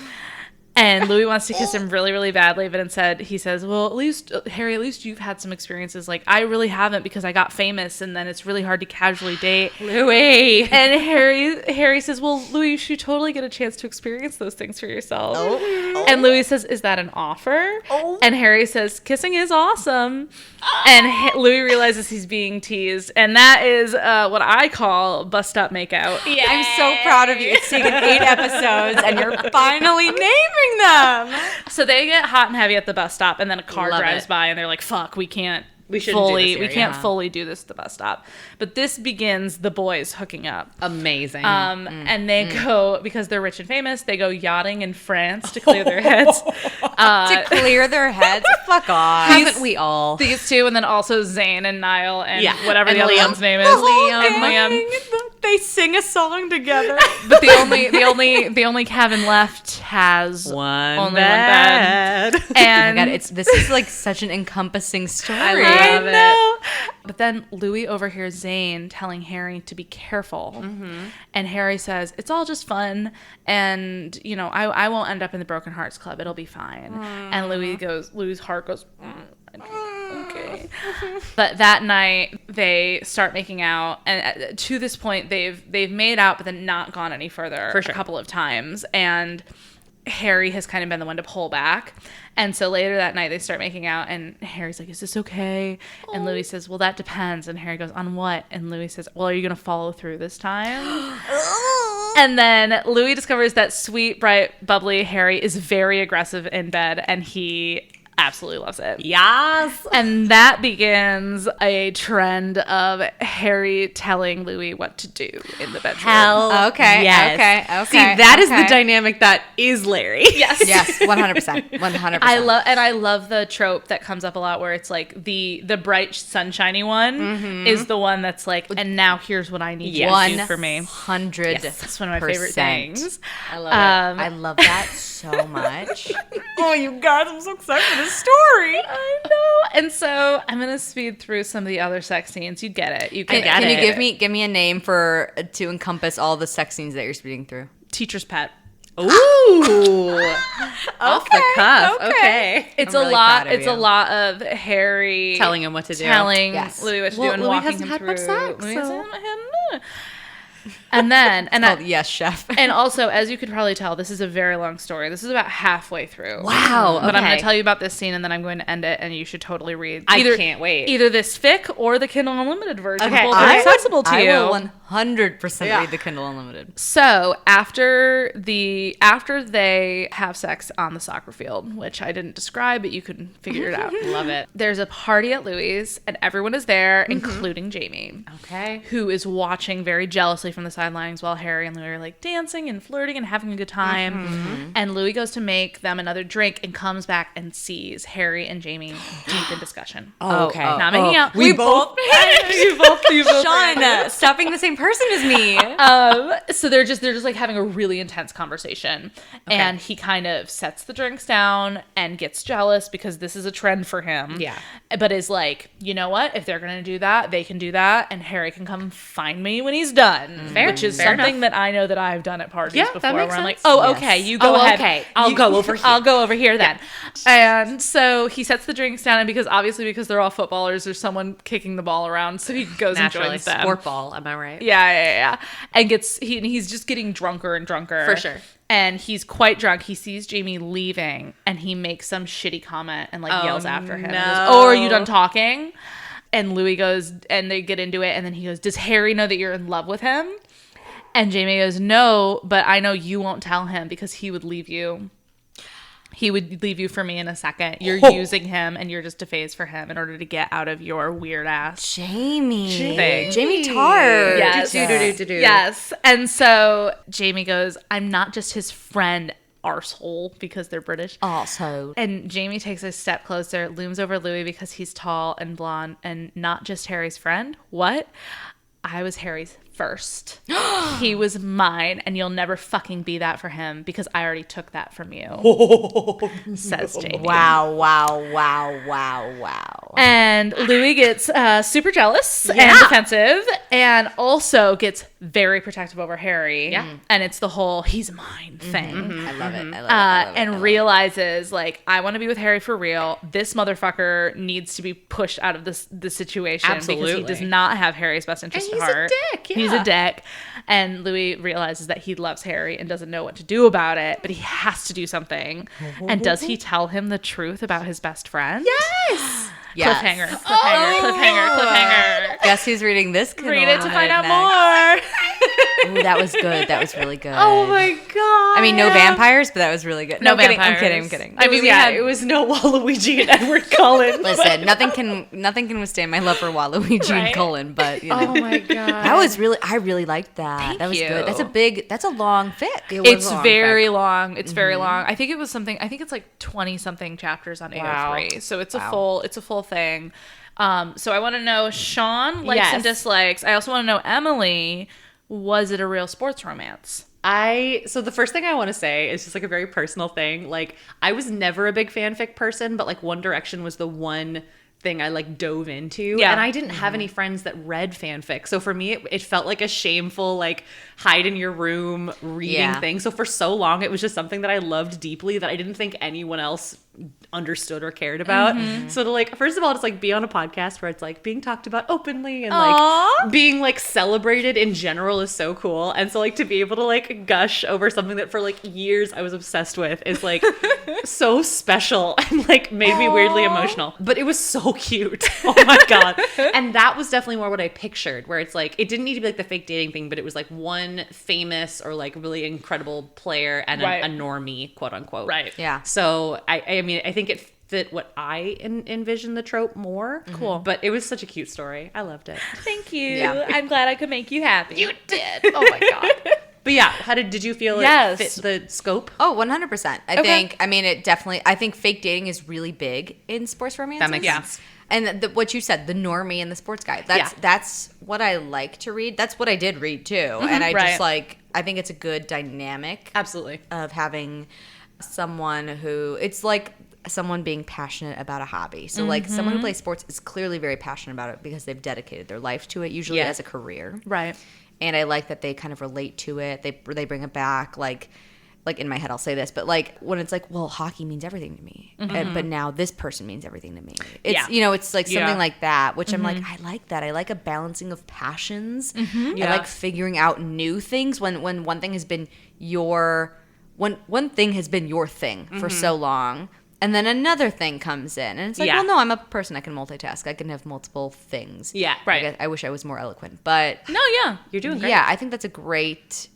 And Louis wants to kiss him really, really badly, but instead he says, well, at least, Harry, at least you've had some experiences. Like, I really haven't because I got famous, and then it's really hard to casually date.
Louis.
And Harry says, well, Louis, you should totally get a chance to experience those things for yourself. And Louis says, is that an offer? And Harry says, kissing is awesome. And Louis realizes he's being teased. And that is what I call bus stop makeout.
Yeah. I'm so proud of you. It's taken 8 episodes, and you're finally naming them.
So they get hot and heavy at the bus stop, and then a car
Love
drives
it.
by, and they're like, fuck, we can't
shouldn't do this here,
we can't
yeah.
fully do this at the bus stop. But this begins the boys hooking up.
Amazing.
And they go, because they're rich and famous, they go yachting in France to clear their heads.
To clear their heads? Fuck off.
Haven't we all?
These two, and then also Zayn and Niall and whatever
And
the other
Liam.
one's name is.
Liam. They sing a song together.
But the only cabin left has only one bed. And
Oh my God, this is like such an encompassing story.
I know. But then Louis overhears Zayn telling Harry to be careful. And Harry says, it's all just fun. And, I won't end up in the Broken Hearts Club. It'll be fine. And Louis' heart goes, okay. But that night they start making out. And to this point, they've made out, but then not gone any further
For sure.
a couple of times. And Harry has kind of been the one to pull back. And so later that night they start making out, and Harry's like, is this okay? And Louis says, well, that depends. And Harry goes, on what? And Louis says, well, are you going to follow through this time? And then Louis discovers that sweet, bright, bubbly Harry is very aggressive in bed, and he absolutely loves it.
Yes.
And that begins a trend of Harry telling Louis what to do in the bedroom.
Okay, okay.
See, that is the dynamic that is Larry.
Yes.
Yes, 100%. 100%.
I love the trope that comes up a lot where it's like the bright sunshiny one is the one that's like, and now here's what I need you to do for me.
100%.
That's one of my favorite things.
I love it. I love that so much. Oh, you guys, I'm so excited for this story.
I know. And so I'm gonna speed through some of the other sex scenes. You get it.
Can you give me a name to encompass all the sex scenes that you're speeding through?
Teacher's pet.
Ooh. Off the cuff. Okay.
It's
I'm
a
really
lot.
proud of
It's
you.
a lot of Harry
telling him what to do.
telling
Yes.
Louis what to
Well,
do and
Louis
walking
hasn't
him
had
through.
much sex,
Louis
so-
hasn't had- And then,
Called Yes Chef.
and also, as you could probably tell, this is a very long story. This is about halfway through.
Wow.
But I'm going
okay.
to tell you about this scene, and then I'm going to end it, and you should totally read.
I can't wait.
Either this fic or the Kindle Unlimited version.
Okay,
Both are accessible to you.
I will 100% read the Kindle Unlimited.
So after they have sex on the soccer field, which I didn't describe, but you can figure it out.
Love it.
There's a party at Louis', and everyone is there, including Jamie.
Okay.
Who is watching very jealously from the sidelines while Harry and Louis are like dancing and flirting and having a good time. And Louis goes to make them another drink and comes back and sees Harry and Jamie deep in discussion.
Okay.
Not making out.
We both.
you both.
Sean, stop being the same person as me.
So they're just like having a really intense conversation, and he kind of sets the drinks down and gets jealous because this is a trend for him.
Yeah.
But is like, you know what? If they're gonna do that, they can do that, and Harry can come find me when he's done.
Fair.
Which is
Fair
something
enough.
that I know that I've done at parties
Yeah,
before.
that makes
where I'm like,
sense.
oh,
Yes.
okay, you go ahead.
Okay, I'll go over here.
I'll go over here then. And so he sets the drinks down, and because they're all footballers, there's someone kicking the ball around, so he goes
Naturally.
and joins them.
Sport ball, am I right?
Yeah. And he's just getting drunker and drunker.
For sure.
And he's quite drunk. He sees Jamie leaving, and he makes some shitty comment and yells after him. And goes,
no.
are you done talking? And Louis goes, and they get into it, and then he goes, does Harry know that you're in love with him? And Jamie goes, no, but I know you won't tell him because he would leave you. He would leave you for me in a second. You're using him, and you're just a phase for him in order to get out of your weird ass
Jamie.
thing.
Jamie Tart.
Yes.
Do-do-do-do-do.
Yes. And so Jamie goes, I'm not just his friend, arsehole, because they're British.
Also.
And Jamie takes a step closer, looms over Louis because he's tall and blonde and not just Harry's friend. What? I was Harry's first. He was mine, and you'll never fucking be that for him because I already took that from you. Says Jamie.
Wow.
And Louis gets super jealous and defensive, and also gets very protective over Harry.
Yeah.
And it's the whole "he's mine" thing.
I love it.
And realizes I want to be with Harry for real. This motherfucker needs to be pushed out of the situation because he
Absolutely.
does not have Harry's best interest
And
at
he's a
heart.
dick, yeah.
He's a dick. And Louis realizes that he loves Harry and doesn't know what to do about it, but he has to do something. And does he tell him the truth about his best friend?
Yes.
Yes.
Cliffhanger.
Guess who's reading this?
Read it to find out
more.
more.
Ooh, that was good. That was really good.
Oh my god.
I mean, no vampires, but that was really good.
No
I'm kidding.
vampires.
I'm kidding.
I mean,
it was no Waluigi and Edward Cullen.
Listen, nothing can withstand my love for Waluigi and
Right?
Cullen, but you know.
Oh my god.
I really liked that.
Thank
that was
you.
good. That's a long fic.
It's very long. It's very long. I think it's like 20 something chapters on AO3. So it's a full thing. So I want to know, Sean likes and
Yes.
dislikes. I also want to know, Emilie, was it a real sports romance?
So the first thing I want to say is just a very personal thing. I was never a big fanfic person, but One Direction was the one thing I dove into.
Yeah.
And I didn't have any friends that read fanfic. So for me, it felt like a shameful, hide in your room reading thing. So for so long, it was just something that I loved deeply that I didn't think anyone else understood or cared about. So to first of all, just be on a podcast where it's being talked about openly and being celebrated in general is so cool. And so to be able to gush over something that for years I was obsessed with is so special and made me weirdly emotional. But it was so cute. Oh my god. And that was definitely more what I pictured, where it's it didn't need to be the fake dating thing, but it was one famous or really incredible player and
Right.
a normie, quote unquote.
Right.
Yeah.
So I mean, I think it fit what I envisioned the trope more.
Cool.
But it was such a cute story. I loved it.
Thank you.
Yeah.
I'm glad I could make you happy.
You did. Oh my god. But yeah, how did you feel
Yes.
it fit the scope?
Oh, 100%. I think fake dating is really big in sports romances.
That makes sense.
And what you said, the normie and the sports guy. That's what I like to read. That's what I did read too. And I just I think it's a good dynamic
Absolutely.
of having someone who someone being passionate about a hobby. So someone who plays sports is clearly very passionate about it because they've dedicated their life to it, usually as a career.
Right.
And I like that they kind of relate to it. They bring it back. like in my head I'll say this, but like when it's like, well, hockey means everything to me, but now this person means everything to me. It's it's like something like that, which I'm like, I like that. I like a balancing of passions. I like figuring out new things when one thing has been one thing has been your thing for so long. And then another thing comes in. And it's like, well, no, I'm a person. I can multitask. I can have multiple things.
Yeah,
right.
I wish I was more eloquent. But
no,
you're doing great.
Yeah, I think that's a great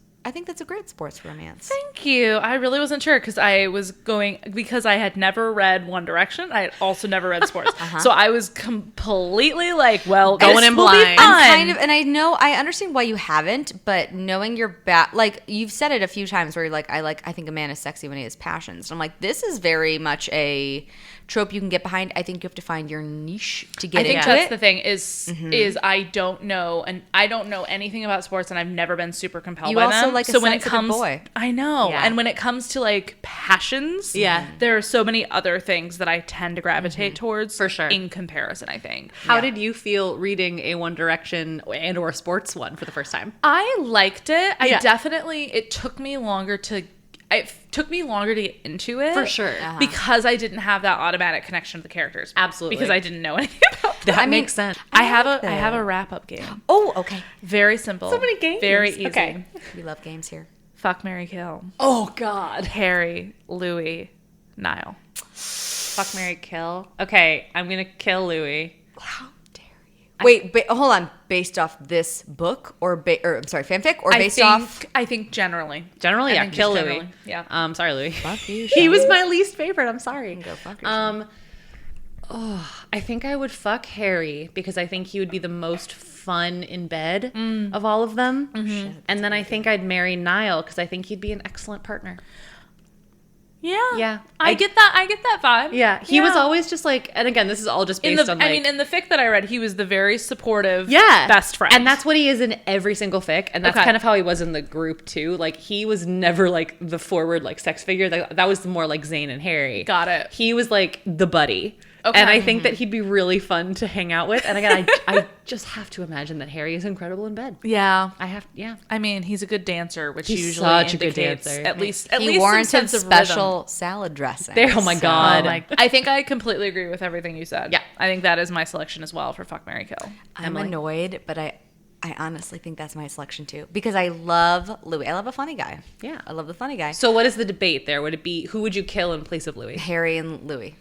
sports romance.
Thank you. I really wasn't sure because I had never read One Direction. I had also never read sports. So I was completely like, well,
going in blind.
I understand why you haven't, but knowing your like you've said it a few times where you're like, I think a man is sexy when he has passions. And I'm like, this is very much a trope you can get behind. I think you have to find your niche to get into it.
I think that's the thing is I don't know anything about sports and I've never been super compelled by them.
Like
so
a
when it comes,
boy.
I know.
Yeah.
And when it comes to like passions, there are so many other things that I tend to gravitate towards
for sure.
In comparison, I think.
How did you feel reading a One Direction and or sports one for the first time?
I liked it. It took me longer to get into it.
For sure.
Because I didn't have that automatic connection to the characters.
Absolutely.
Because I didn't know anything about them.
That makes sense.
I have a wrap-up game.
Oh, okay.
Very simple.
So many games.
Very easy.
Okay.
We love games here.
Fuck, marry, kill.
Oh, God.
Harry, Louis, Niall.
Fuck, marry, kill. Okay, I'm going to kill Louis.
How dare you? Wait, hold on. Based off this book fanfic or based off?
I think generally.
Generally,
I think
kill
just
Louis.
generally, yeah.
Sorry, Louis.
Fuck you,
He was my least favorite. I'm sorry.
Go fuck yourself.
I think I would fuck Harry because I think he would be the most fun in bed of all of them. And then I think I'd marry Niall because I think he'd be an excellent partner.
Yeah.
Yeah.
I get that vibe.
Yeah. He was always just like, and again, this is all just based on like.
I mean, in the fic that I read, he was the very supportive
best
friend.
And that's what he is in every single fic. And that's kind of how he was in the group too. Like he was never like the forward like sex figure. That was more like Zayn and Harry.
Got it.
He was like the buddy.
Okay.
And I think that he'd be really fun to hang out with. And again, I just have to imagine that Harry is incredible in bed.
Yeah.
I
mean, he's a good dancer, which
He's
usually
such a good
indicates
dancer.
at least
he warranted
some sense of
special
rhythm.
salad dressing.
Oh my God.
I think I completely agree with everything you said.
Yeah.
I think that is my selection as well for Fuck, Marry, Kill.
I'm annoyed, but I honestly think that's my selection too because I love Louis. I love a funny guy.
Yeah.
I love the funny guy.
So what is the debate there? Would it be who would you kill in place of Louis?
Harry and Louis.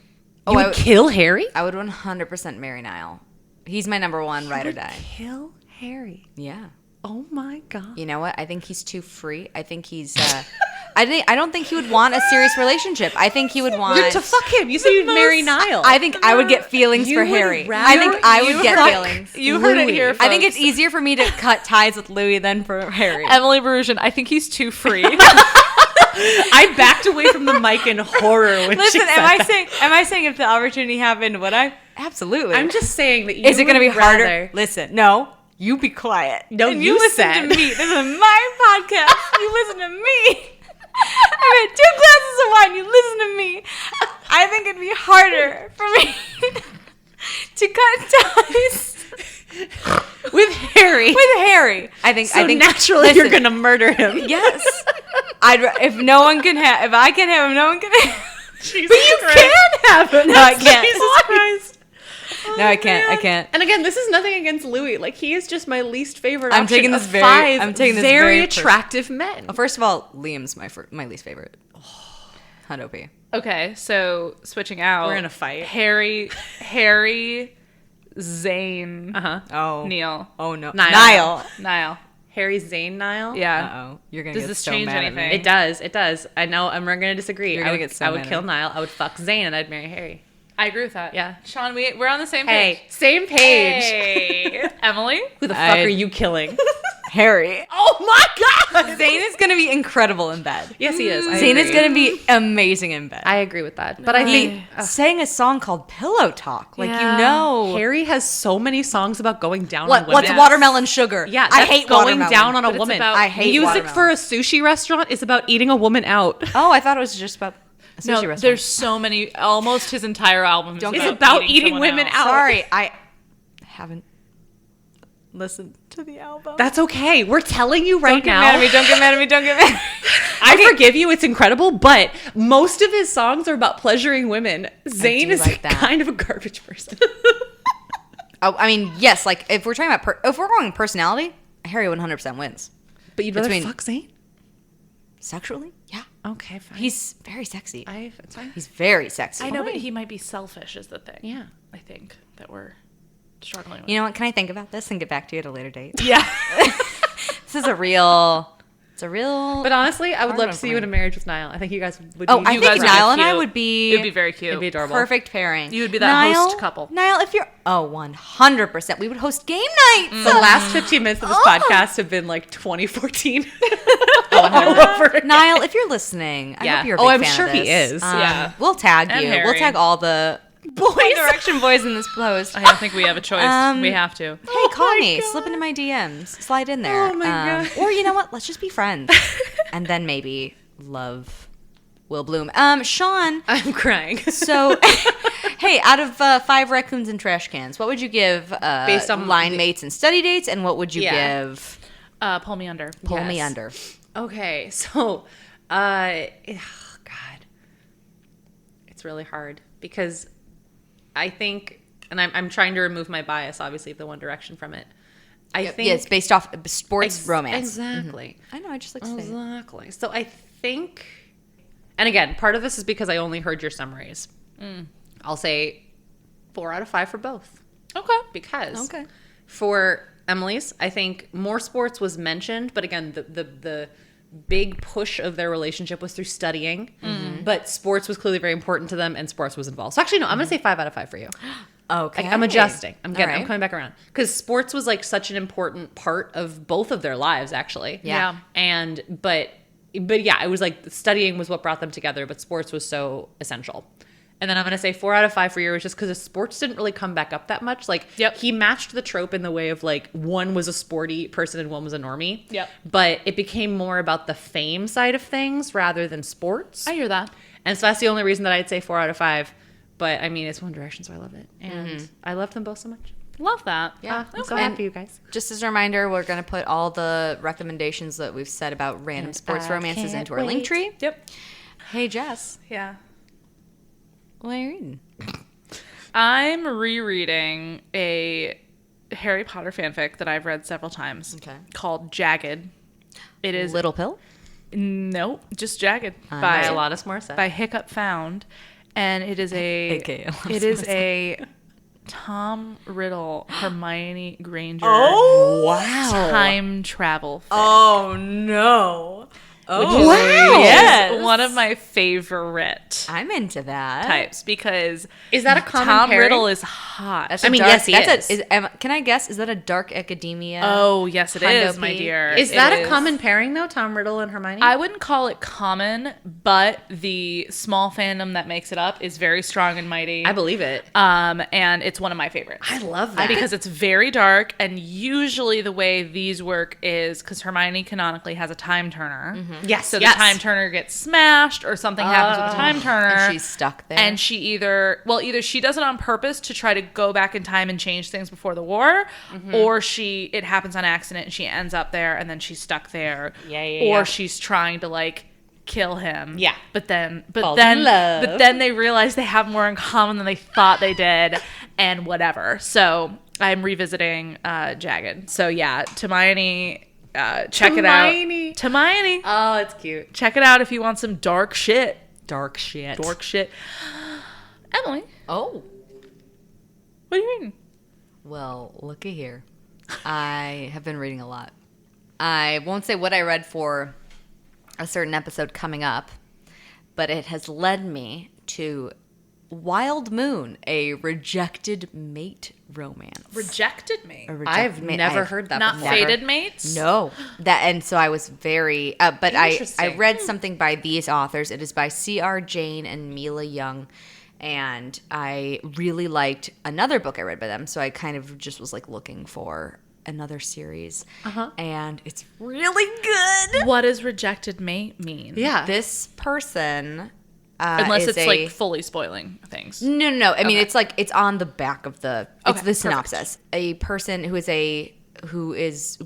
You would kill Harry?
I would 100% marry Niall. He's my number one ride or die.
Kill Harry.
Yeah.
Oh my God.
You know what? I think he's too free. I think he's I don't think he would want a serious relationship. I think he would want
to fuck him. You said you'd marry Niall.
I think I would get feelings for Harry. I think I would get feelings.
You heard it here, folks.
I think it's easier for me to cut ties with Louis than for Harry.
Emilie Barusian, I think he's too free.
I backed away from the mic in horror when she said that.
Am I saying if the opportunity happened, would I? Absolutely.
I'm just saying that you
Is it going to be harder?
rather-
Listen, no. You be quiet.
No,
and
you
listen
said.
to me. This is my podcast. You listen to me. I had 2 glasses of wine. You listen to me. I think it'd be harder for me to cut ties
with Harry.
I think.
So
I think
naturally
listen,
you're gonna murder him.
Yes. If no one can have, if I can have him, no one can have.
Jesus but you Christ. Can have him.
No, I can't.
Jesus Christ.
No, I can't. I can't.
And again, this is nothing against Louis. Like he is just my least favorite.
I'm
option
taking this
of
very.
five
I'm taking this
very attractive men.
Well, first of all, Liam's my least favorite. Hundo P.
Okay, so switching out.
We're in a fight.
Harry, Zayn,
Oh.
Neil.
Oh no.
Niall.
Harry, Zayn, Niall.
Yeah.
Uh-oh. You're gonna
Does
get
this
so
change
mad
anything?
At me.
It does. I know. We're gonna disagree.
You're gonna get so
I would
mad at
kill
me.
Niall. I would fuck Zayn, and I'd marry Harry.
I agree with that.
Yeah.
Sean, we're on the same page.
Hey, same page.
Hey. Emilie?
Who the fuck are you killing?
Harry.
Oh my God!
Zayn is gonna be incredible in bed.
Yes, he is.
Zayn is gonna be amazing in bed.
I agree with that. But I think
sang a song called Pillow Talk. Like
Yeah.
Harry has so many songs about going down on women.
What's watermelon sugar?
Yeah,
I
that's
hate
going
watermelon.
down on a
But it's
woman.
about-
I hate
Music
watermelon.
for a sushi restaurant is about eating a woman out.
Oh, I thought it was just about a sushi
No,
restaurant.
there's so many. Almost his entire album is
It's
about eating
someone
women
else.
out.
Sorry, I haven't listened to the album.
That's okay. We're telling you right
Don't get
now.
mad at me. Don't get mad at me. Don't get mad.
I forgive you. It's incredible, but most of his songs are about pleasuring women. Zayn
do
is
like that.
kind of a garbage person.
Oh, I mean, yes. Like if we're talking about if we're going personality, Harry 100% wins.
But you'd rather
Between-
fuck Zayn?
Sexually, yeah.
Okay, fine.
He's very sexy.
It's fine.
He's very sexy.
I know, but he might be selfish is the thing.
Yeah.
I think that we're struggling with.
You know what? Can I think about this and get back to you at a later date?
Yeah.
This is a real. It's a real.
But honestly, I would
Hard
love
one
to see
for
you in
me.
a marriage with Niall. I think you guys would.
Oh,
be
I
You
think
guys would be
Niall and I
cute.
would be.
It'd be very cute.
It'd be adorable.
Perfect pairing.
You would be that
Niall,
host couple.
Niall, if you're 100%, we would host game nights.
The last 15 minutes of this podcast have been like 2014.
Niall, if you're listening, I hope you're a big
I'm
fan
sure
of
he
this.
is.
Yeah.
We'll tag
And
you. We'll
Harry.
tag all the One Direction boys in this post.
I don't think we have a choice. We have to.
Hey, call me. Slip into my DMs. Slide in there.
Oh my God.
Or you know what? Let's just be friends. And then maybe love will bloom. Sean,
I'm crying.
so, hey, out of 5 raccoons and trash cans, what would you give
Based on
line
the-
mates and study dates? And what would you
Yeah.
give
Pull me under.
pull me
Yes.
under?
Okay, so, God, it's really hard because I think, and I'm trying to remove my bias, obviously, of the One Direction from it. I think
Yeah, it's based off sports romance.
Exactly.
I know, I just like to say it.
Exactly. So I think, and again, part of this is because I only heard your summaries. I'll say 4 out of 5 for both.
Okay.
Because
Okay.
for Emilie's, I think more sports was mentioned, but again, the big push of their relationship was through studying. But sports was clearly very important to them, and sports was involved. So actually, no, I'm gonna say 5 out of 5 for you.
Okay.
I'm adjusting. I'm
All right.
coming back around because sports was like such an important part of both of their lives, actually.
Yeah.
And but yeah, it was like studying was what brought them together, but sports was so essential. And then I'm gonna say 4 out of 5 for you, just because sports didn't really come back up that much. Like,
Yep.
he matched the trope in the way of like one was a sporty person and one was a normie.
Yep.
But it became more about the fame side of things rather than sports.
I hear that.
And so that's the only reason that I'd say 4 out of 5. But I mean, it's One Direction, so I love it. And I love them both so much.
Love that.
Yeah.
I'm so
Okay.
happy, you guys.
Just as a reminder, we're going to put all the recommendations that we've said about random sports romances
can't
into our link
wait.
tree.
Yep.
Hey, Jess,
Yeah.
what are you reading?
I'm rereading a Harry Potter fanfic that I've read several times.
Okay.
Called Jagged. It is
Little Pill?
nope, just Jagged
By
By
by
Alanis Morissette.
by Hiccup Found, and it is a
AKA Alanis
it is a Tom Riddle Hermione Granger
wow.
time travel fic.
Oh, no. Oh,
Which is
yes.
one of my favorite
I'm into that.
types because
Is that a common
Tom
pairing?
Riddle is hot.
That's
I
a
mean,
dark,
yes, he
that's
is.
can I guess? Is that a dark academia?
Oh, yes, it
Hundo
is, my
P.
dear.
Is
It
that a
is.
common pairing, though? Tom Riddle and Hermione?
I wouldn't call it common, but the small fandom that makes it up is very strong and mighty.
I believe it.
And it's one of my favorites.
I love that.
Because it's very dark, and usually the way these work is because Hermione canonically has a time turner.
Yes,
So
yes.
the time turner gets smashed, or something happens with the time turner.
And she's stuck there.
And she either she does it on purpose to try to go back in time and change things before the war, or it happens on accident and she ends up there and then she's stuck there. Or she's trying to like kill him.
Yeah.
But then
Falls in love.
but then they realize they have more in common than they thought they did, and whatever. So I'm revisiting Jagged. So yeah, Hermione, check it out. Hermione.
Oh, it's cute.
Check it out if you want some dark shit.
dark shit.
Dork shit. Emily,
Oh.
what are you reading?
Well, looky here. I have been reading a lot. I won't say what I read for a certain episode coming up, but it has led me to Wild Moon, a rejected mate romance.
Rejected me.
A
I've
rejected mate.
never heard that
Not
before.
fated mates?
No, and so I was very, but I
Interesting.
read something by these authors. It is by C.R. Jane and Mila Young, and I really liked another book I read by them. So I kind of just was like looking for another series, and it's really good.
What does rejected mate mean?
Yeah.
This person,
Unless
is
it's like fully spoiling things.
No. I mean, it's like it's on the back of the. It's
Okay,
the
perfect.
synopsis. A person who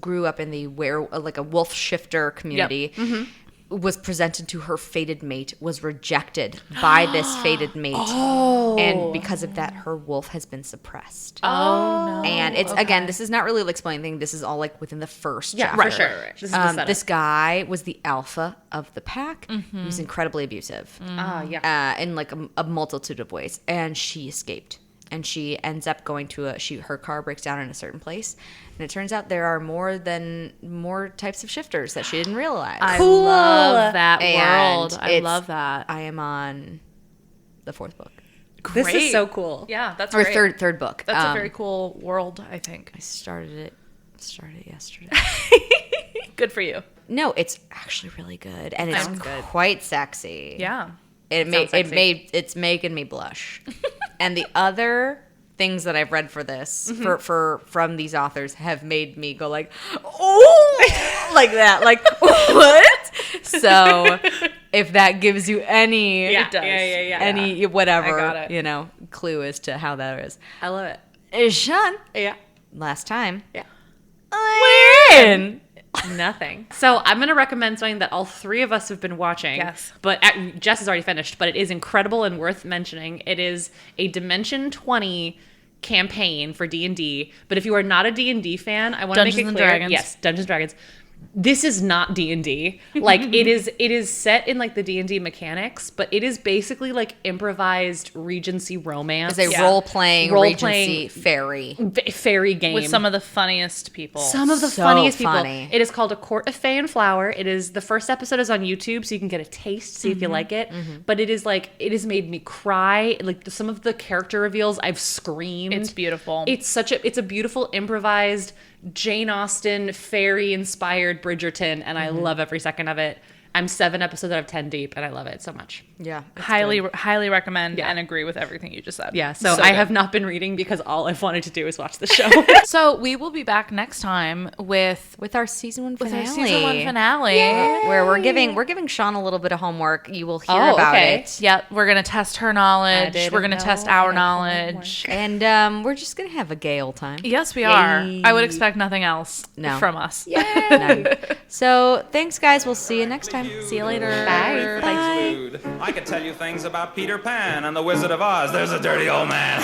grew up in the a wolf shifter community, was presented to her fated mate, was rejected by this fated mate. And because of that, her wolf has been suppressed.
Oh, no.
And it's, again, this is not really explaining anything. This is all like within the first
Yeah,
chapter.
for sure. This is the setup.
This guy was the alpha of the pack. He was incredibly abusive. In like a multitude of ways. And she escaped. And she ends up going to her car breaks down in a certain place. And it turns out there are more types of shifters that she didn't realize.
I love that
And
world. I
it's-
love that.
I am on the 4th book.
This
Great.
is so cool.
Yeah, that's
Or
great.
third book.
That's a very cool world, I think.
I started it yesterday.
Good for you.
No, it's actually really good. And it's
Sounds good.
quite sexy.
Yeah.
It's making me blush. And the other things that I've read for this from these authors have made me go like, oh, like that, like what? So if that gives you any,
Yeah,
It does.
yeah.
any whatever,
I got it.
clue as to how that is.
I love it.
Sean,
Yeah.
last time,
Yeah.
win.
Nothing. So I'm going to recommend something that all three of us have been watching.
Yes.
But Jess has already finished, but it is incredible and worth mentioning. It is a Dimension 20 campaign for D&D. But if you are not a D&D fan, I want to make it
Dungeons and
clear.
Dragons.
Yes, Dungeons and Dragons. This is not D&D. Like it is set in like the D&D mechanics, but it is basically like improvised Regency romance.
It's a role-playing
Role-playing
Regency fairy.
Fairy game.
With some of the funniest people.
Some of the
So
funniest
funny.
people. It is called A Court of Fae and Flower. It is the first episode is on YouTube, so you can get a taste, see if you like it. But it is like it has made me cry. Like some of the character reveals, I've screamed.
It's beautiful.
It's a beautiful improvised Jane Austen fairy inspired Bridgerton, and I love every second of it. I'm 7 episodes out of 10 deep, and I love it so much.
Yeah.
highly recommend
Yeah.
and agree with everything you just said.
Yeah, so I
good.
have not been reading because all I've wanted to do is watch the show.
So we will be back next time with
With our season 1 finale.
our season 1 finale.
Where we're giving Sean a little bit of homework. You will hear about
okay.
it.
Yeah, we're gonna test her knowledge.
didn't
We're gonna
know
test
I
our
had
knowledge.
And we're just gonna have a gay old time.
Yes, we are.
Yay.
I would expect nothing else
No.
from us.
None. So thanks, guys. We'll see you next time.
See you later.
Bye.
Exclude. I could tell you things about Peter Pan and the Wizard of Oz. There's a dirty old man.